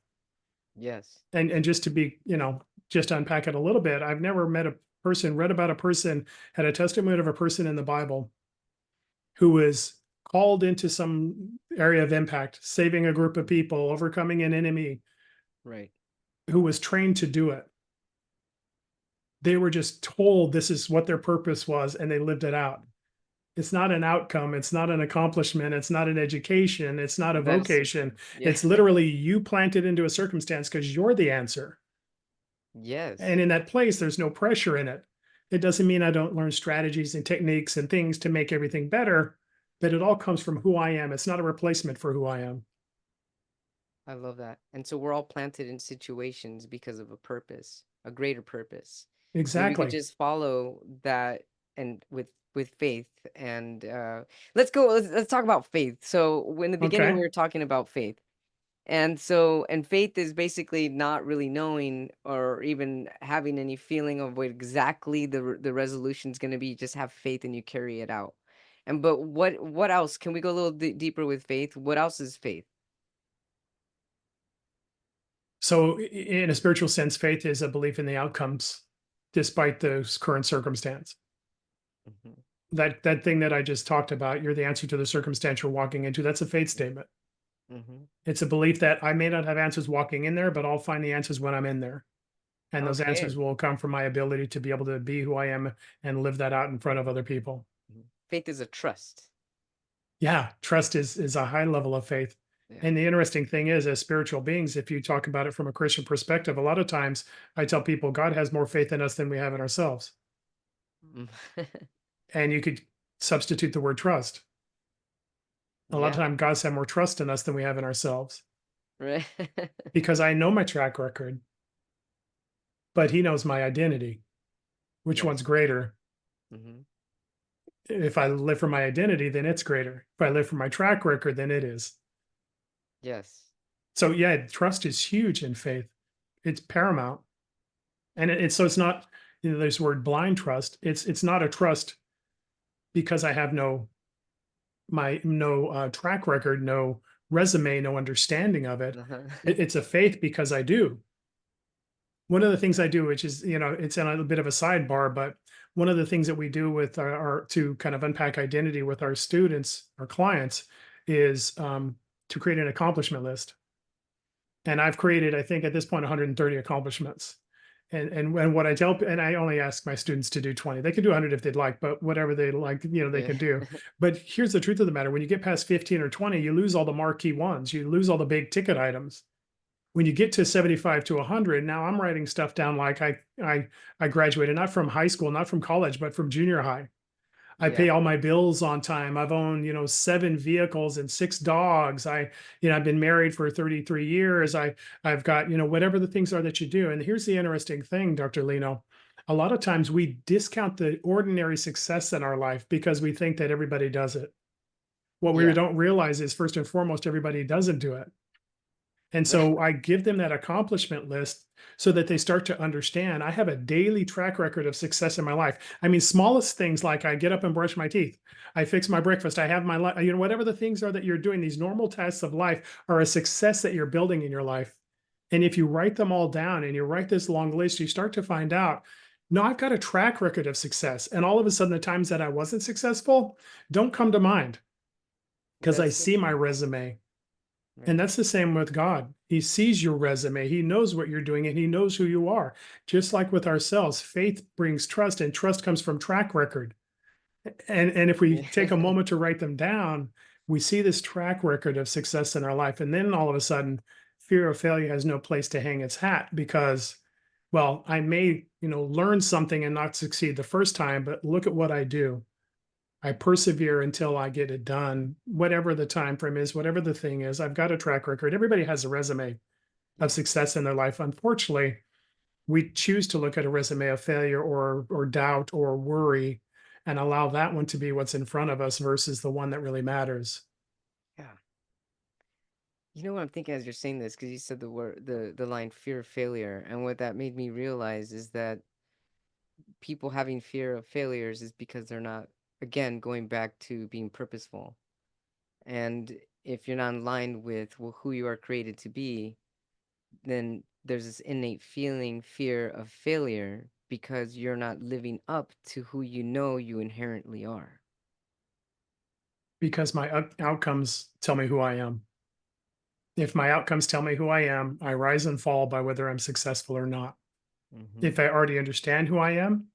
[SPEAKER 2] Yes.
[SPEAKER 3] And just to be, just to unpack it a little bit, I've never met a person, read about a person, had a testimony of a person in the Bible who was called into some area of impact, saving a group of people, overcoming an enemy,
[SPEAKER 2] Right.
[SPEAKER 3] who was trained to do it. They were just told this is what their purpose was, and they lived it out. It's not an outcome, it's not an accomplishment, it's not an education, it's not a
[SPEAKER 2] That is so true.
[SPEAKER 3] vocation.
[SPEAKER 2] Yeah.
[SPEAKER 3] It's literally you planted into a circumstance because you're the answer.
[SPEAKER 2] Yes.
[SPEAKER 3] And in that place, there's no pressure in it. It doesn't mean I don't learn strategies and techniques and things to make everything better, but it all comes from who I am. It's not a replacement for who I am.
[SPEAKER 2] I love that. And so we're all planted in situations because of a purpose, a greater purpose. And if we could
[SPEAKER 3] Exactly.
[SPEAKER 2] just follow that and with faith, and let's talk about faith. So in the beginning we
[SPEAKER 3] Okay.
[SPEAKER 2] were talking about faith. And faith is basically not really knowing or even having any feeling of what exactly the resolution is going to be. Just have faith and you carry it out. And but what else? Can we go a little deeper with faith? What else is faith?
[SPEAKER 3] So, in a spiritual sense, faith is a belief in the outcomes despite the current circumstance.
[SPEAKER 2] Hmm.
[SPEAKER 3] That thing that I just talked about, you're the answer to the circumstance you're walking into. That's a faith statement.
[SPEAKER 2] Hmm.
[SPEAKER 3] It's a belief that I may not have answers walking in there, but I'll find the answers when I'm in there. And those
[SPEAKER 2] Okay.
[SPEAKER 3] answers will come from my ability to be able to be who I am and live that out in front of other people.
[SPEAKER 2] Mhm. Faith is a trust.
[SPEAKER 3] Yeah, trust is a high level of faith.
[SPEAKER 2] Yeah.
[SPEAKER 3] And the interesting thing is, as spiritual beings, if you talk about it from a Christian perspective, a lot of times I tell people God has more faith in us than we have in ourselves.
[SPEAKER 2] Mm.
[SPEAKER 3] And you could substitute the word trust. A lot of
[SPEAKER 2] Yeah.
[SPEAKER 3] time, God's have more trust in us than we have in ourselves
[SPEAKER 2] Right.
[SPEAKER 3] because I know my track record, but He knows my identity. Which one's
[SPEAKER 2] Yes.
[SPEAKER 3] greater?
[SPEAKER 2] Hmm.
[SPEAKER 3] If I live for my identity, then it's greater. If I live for my track record, then it is.
[SPEAKER 2] Yes.
[SPEAKER 3] So, yeah, trust is huge in faith. It's paramount. And it's not, there's the word blind trust. It's not a trust because I have no track record, no resume, no understanding of it.
[SPEAKER 2] Uh-huh.
[SPEAKER 3] It's a faith because I do. One of the things I do, which is, it's in a bit of a sidebar, but one of the things that we do with our to kind of unpack identity with our students, our clients, is to create an accomplishment list. And I've created, I think, at this point, 130 accomplishments. And what I tell, and I only ask my students to do 20. They can do 100 if they'd like, but whatever they like, they
[SPEAKER 2] Yeah.
[SPEAKER 3] can do. But here's the truth of the matter: when you get past 15 or 20, you lose all the marquee ones. You lose all the big ticket items. When you get to 75 to 100, now I'm writing stuff down like I graduated not from high school, not from college, but from junior high. I pay
[SPEAKER 2] Yeah.
[SPEAKER 3] all my bills on time. I've owned, 7 vehicles and 6 dogs. I've been married for 33 years. I've got, whatever the things are that you do. And here's the interesting thing, Dr. Lino. A lot of times we discount the ordinary success in our life because we think that everybody does it. What we
[SPEAKER 2] Yeah.
[SPEAKER 3] don't realize is first and foremost, everybody doesn't do it. And so I give them that accomplishment list so that they start to understand I have a daily track record of success in my life. I mean, smallest things like I get up and brush my teeth, I fix my breakfast, I have my, whatever the things are that you're doing, these normal tasks of life are a success that you're building in your life. And if you write them all down and you write this long list, you start to find out, no, I've got a track record of success. And all of a sudden, the times that I wasn't successful don't come to mind because I
[SPEAKER 2] That's so
[SPEAKER 3] see my
[SPEAKER 2] true.
[SPEAKER 3] resume. And
[SPEAKER 2] Right.
[SPEAKER 3] that's the same with God. He sees your resume. He knows what you're doing and he knows who you are. Just like with ourselves, faith brings trust and trust comes from track record. And if we
[SPEAKER 2] Yeah.
[SPEAKER 3] take a moment to write them down, we see this track record of success in our life. And then all of a sudden, fear of failure has no place to hang its hat because, well, I may, learn something and not succeed the first time, but look at what I do. I persevere until I get it done, whatever the time frame is, whatever the thing is. I've got a track record. Everybody has a resume of
[SPEAKER 2] Yeah.
[SPEAKER 3] success in their life. Unfortunately, we choose to look at a resume of failure or doubt or worry and allow that one to be what's in front of us versus the one that really matters.
[SPEAKER 2] Yeah. You know what I'm thinking as you're saying this, because you said the line fear of failure, and what that made me realize is that people having fear of failures is because they're not, again, going back to being purposeful. And if you're not in line with who you are created to be, then there's this innate feeling, fear of failure, because you're not living up to who you know you inherently are.
[SPEAKER 3] Because my outcomes tell me who I am. If my outcomes tell me who I am, I rise and fall by whether I'm successful or not.
[SPEAKER 2] Hmm.
[SPEAKER 3] If I already understand who I am,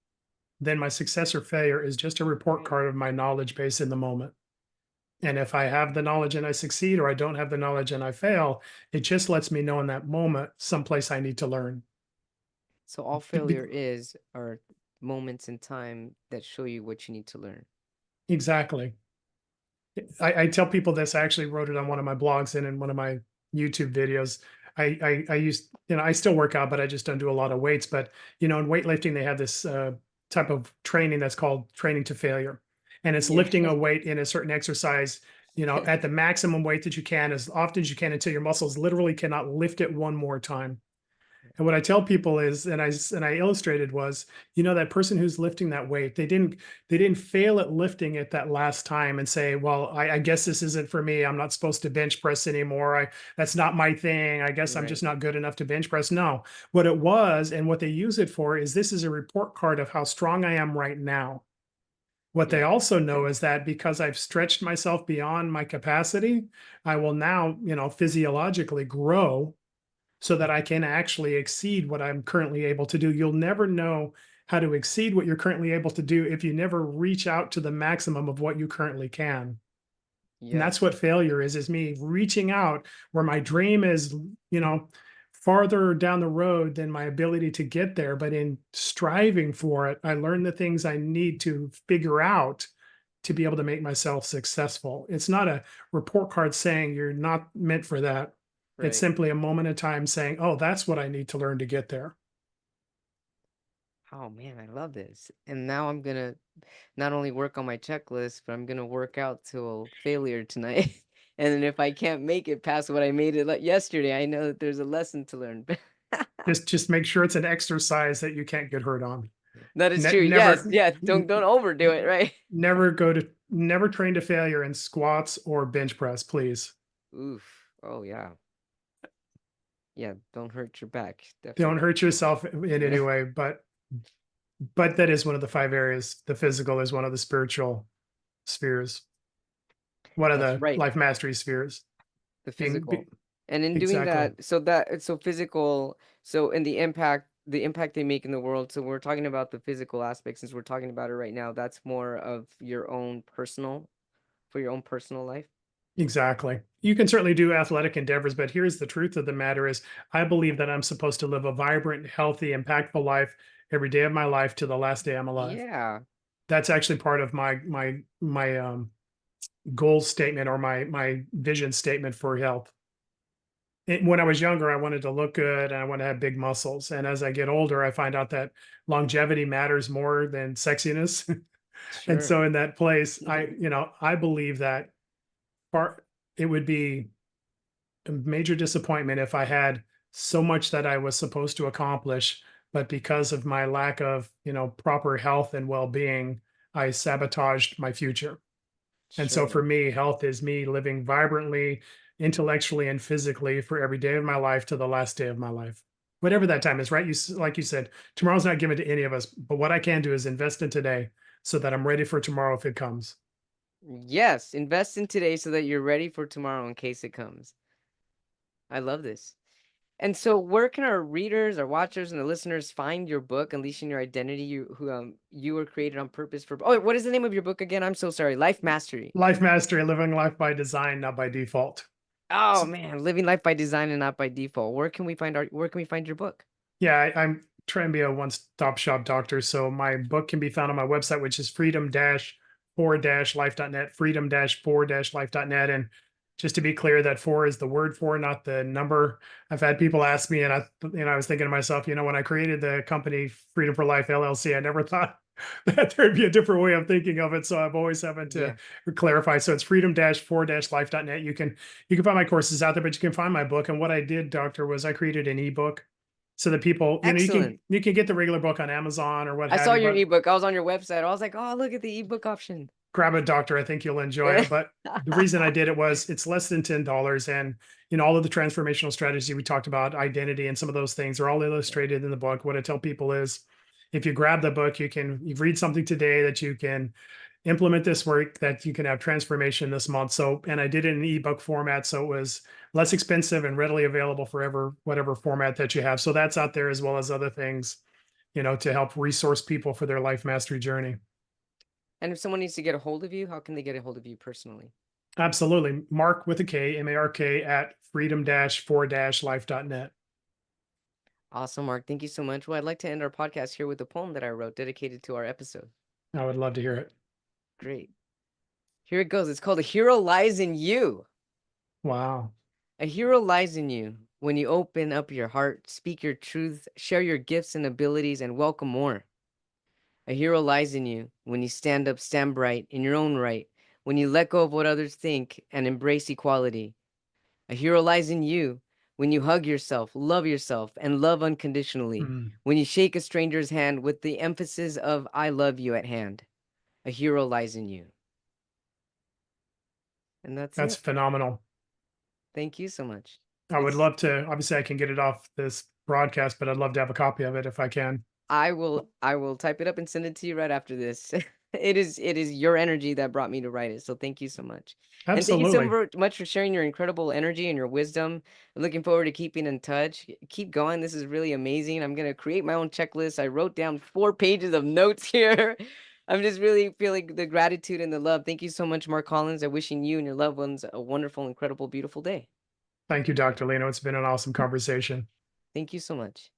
[SPEAKER 3] then my success or failure is just a report card of my knowledge base in the moment. And if I have the knowledge and I succeed, or I don't have the knowledge and I fail, it just lets me know in that moment someplace I need to learn.
[SPEAKER 2] So all failure is are moments in time that show you what you need to learn.
[SPEAKER 3] Exactly. I tell people this. I actually wrote it on one of my blogs and in one of my YouTube videos. I used, I still work out, but I just don't do a lot of weights. But in weightlifting, they have this type of training that's called training to failure. And it's
[SPEAKER 2] Yeah.
[SPEAKER 3] lifting a weight in a certain exercise, at the maximum weight that you can, as often as you can, until your muscles literally cannot lift it one more time. And what I tell people is, and I illustrated was, that person who's lifting that weight, they didn't fail at lifting it that last time and say, well, I guess this isn't for me. I'm not supposed to bench press anymore. That's not my thing. I guess I'm
[SPEAKER 2] Right.
[SPEAKER 3] just not good enough to bench press. No, what it was and what they use it for is, this is a report card of how strong I am right now. What they
[SPEAKER 2] Yeah.
[SPEAKER 3] also know is that because I've stretched myself beyond my capacity, I will now, physiologically grow so that I can actually exceed what I'm currently able to do. You'll never know how to exceed what you're currently able to do if you never reach out to the maximum of what you currently can. And that's
[SPEAKER 2] Yes.
[SPEAKER 3] what failure is me reaching out where my dream is, you know, farther down the road than my ability to get there. But in striving for it, I learn the things I need to figure out to be able to make myself successful. It's not a report card saying you're not meant for that. It's
[SPEAKER 2] Right.
[SPEAKER 3] simply a moment in time saying, oh, that's what I need to learn to get there.
[SPEAKER 2] Oh man, I love this. And now I'm gonna not only work on my checklist, but I'm gonna work out till failure tonight. And then if I can't make it past what I made it like yesterday, I know that there's a lesson to learn.
[SPEAKER 3] Just make sure it's an exercise that you can't get hurt on.
[SPEAKER 2] That is true. Yes,
[SPEAKER 3] Never,
[SPEAKER 2] yeah. Don't overdo it, right?
[SPEAKER 3] never train to failure in squats or bench press, please.
[SPEAKER 2] Oof. Oh yeah. Yeah, don't hurt your back.
[SPEAKER 3] Don't
[SPEAKER 2] Definitely.
[SPEAKER 3] hurt yourself in any way, but that is one of the five areas. The physical is one of the spiritual spheres, one of
[SPEAKER 2] That's
[SPEAKER 3] the
[SPEAKER 2] right.
[SPEAKER 3] life mastery spheres.
[SPEAKER 2] The
[SPEAKER 3] Being
[SPEAKER 2] physical. And in doing
[SPEAKER 3] exactly,
[SPEAKER 2] that, so physical, so in the impact they make in the world. So we're talking about the physical aspect since we're talking about it right now. That's more of your own personal, for your own personal life.
[SPEAKER 3] exactly. You can certainly do athletic endeavors, but here's the truth of the matter is, I believe that I'm supposed to live a vibrant, healthy, impactful life every day of my life to the last day I'm alive.
[SPEAKER 2] Yeah,
[SPEAKER 3] That's actually part of my goal statement, or my vision statement for health. When I was younger, I wanted to look good and I want to have big muscles. And as I get older, I find out that longevity matters more than sexiness. And
[SPEAKER 2] sure.
[SPEAKER 3] so in that place, I believe that part it would be a major disappointment if I had so much that I was supposed to accomplish, but because of my lack of, proper health and well-being, I sabotaged my future. And so
[SPEAKER 2] Sure.
[SPEAKER 3] for me, health is me living vibrantly, intellectually and physically for every day of my life to the last day of my life. Whatever that time is, right? Like you said, tomorrow's not given to any of us, but what I can do is invest in today so that I'm ready for tomorrow if it comes.
[SPEAKER 2] Yes, invest in today so that you're ready for tomorrow in case it comes. I love this. And so, where can our readers, our watchers, and the listeners find your book, Unleashing Your Identity? You were created on purpose for. Oh, what is the name of your book again? I'm so sorry. Life Mastery.
[SPEAKER 3] Life mastery, living life by design, not by default.
[SPEAKER 2] Oh
[SPEAKER 3] So,
[SPEAKER 2] man, living life by design and not by default. Where can we find your book?
[SPEAKER 3] yeah, I'm trying to be a one-stop shop doctor. So my book can be found on my website, which is freedom-4-life.net, freedom-4-life.net. And just to be clear, that four is the word for, not the number. I've had people ask me, and I was thinking to myself, when I created the company Freedom for Life LLC, I never thought that there'd be a different way of thinking of it. So I've always having to
[SPEAKER 2] Yeah.
[SPEAKER 3] clarify. So it's freedom-4-life.net. You can find my courses out there, but you can find my book. And what I did, doctor, was I created an ebook so that people,
[SPEAKER 2] Excellent.
[SPEAKER 3] you can get the regular book on Amazon or what
[SPEAKER 2] I
[SPEAKER 3] have
[SPEAKER 2] saw
[SPEAKER 3] you,
[SPEAKER 2] your
[SPEAKER 3] but
[SPEAKER 2] ebook. I was on your website. I was like, oh, look at the ebook option.
[SPEAKER 3] grab a doctor. I think you'll enjoy it. But the reason I did it was it's less than $10. And all of the transformational strategy we talked about, identity and some of those things are all illustrated in the book. What I tell people is, if you grab the book, you read something today that you can implement this work, that you can have transformation this month. So, and I did it in ebook format. So it was less expensive and readily available for whatever format that you have. So that's out there, as well as other things, to help resource people for their life mastery journey.
[SPEAKER 2] And if someone needs to get a hold of you, how can they get a hold of you personally?
[SPEAKER 3] Absolutely. Mark with a K, MARK at freedom-4-life.net.
[SPEAKER 2] Awesome, Mark. Thank you so much. Well, I'd like to end our podcast here with a poem that I wrote dedicated to our episode.
[SPEAKER 3] I would love to hear it.
[SPEAKER 2] Great. Here it goes. It's called A Hero Lies in You.
[SPEAKER 3] Wow.
[SPEAKER 2] A hero lies in you when you open up your heart, speak your truth, share your gifts and abilities, and welcome more. A hero lies in you when you stand up, stand bright in your own right, when you let go of what others think and embrace equality. A hero lies in you when you hug yourself, and love unconditionally,
[SPEAKER 3] Mm,
[SPEAKER 2] when you shake a stranger's hand with the emphasis of I love you at hand. A hero lies in you. And that's
[SPEAKER 3] that's
[SPEAKER 2] it.
[SPEAKER 3] phenomenal.
[SPEAKER 2] Thank you so much.
[SPEAKER 3] I would
[SPEAKER 2] It's
[SPEAKER 3] love to, obviously, I can get it off this broadcast, but I'd love to have a copy of it if I can.
[SPEAKER 2] I will type it up and send it to you right after this. It is your energy that brought me to write it. So thank you so much. And thank you so
[SPEAKER 3] Absolutely.
[SPEAKER 2] much for sharing your incredible energy and your wisdom. I'm looking forward to keeping in touch. Keep going. This is really amazing. I'm gonna create my own checklist. I wrote down 4 pages of notes here. I'm just really feeling the gratitude and the love. Thank you so much, Mark Collins. I'm wishing you and your loved ones a wonderful, incredible, beautiful day.
[SPEAKER 3] Thank you, Dr. Leno. It's been an awesome conversation.
[SPEAKER 2] Thank you so much.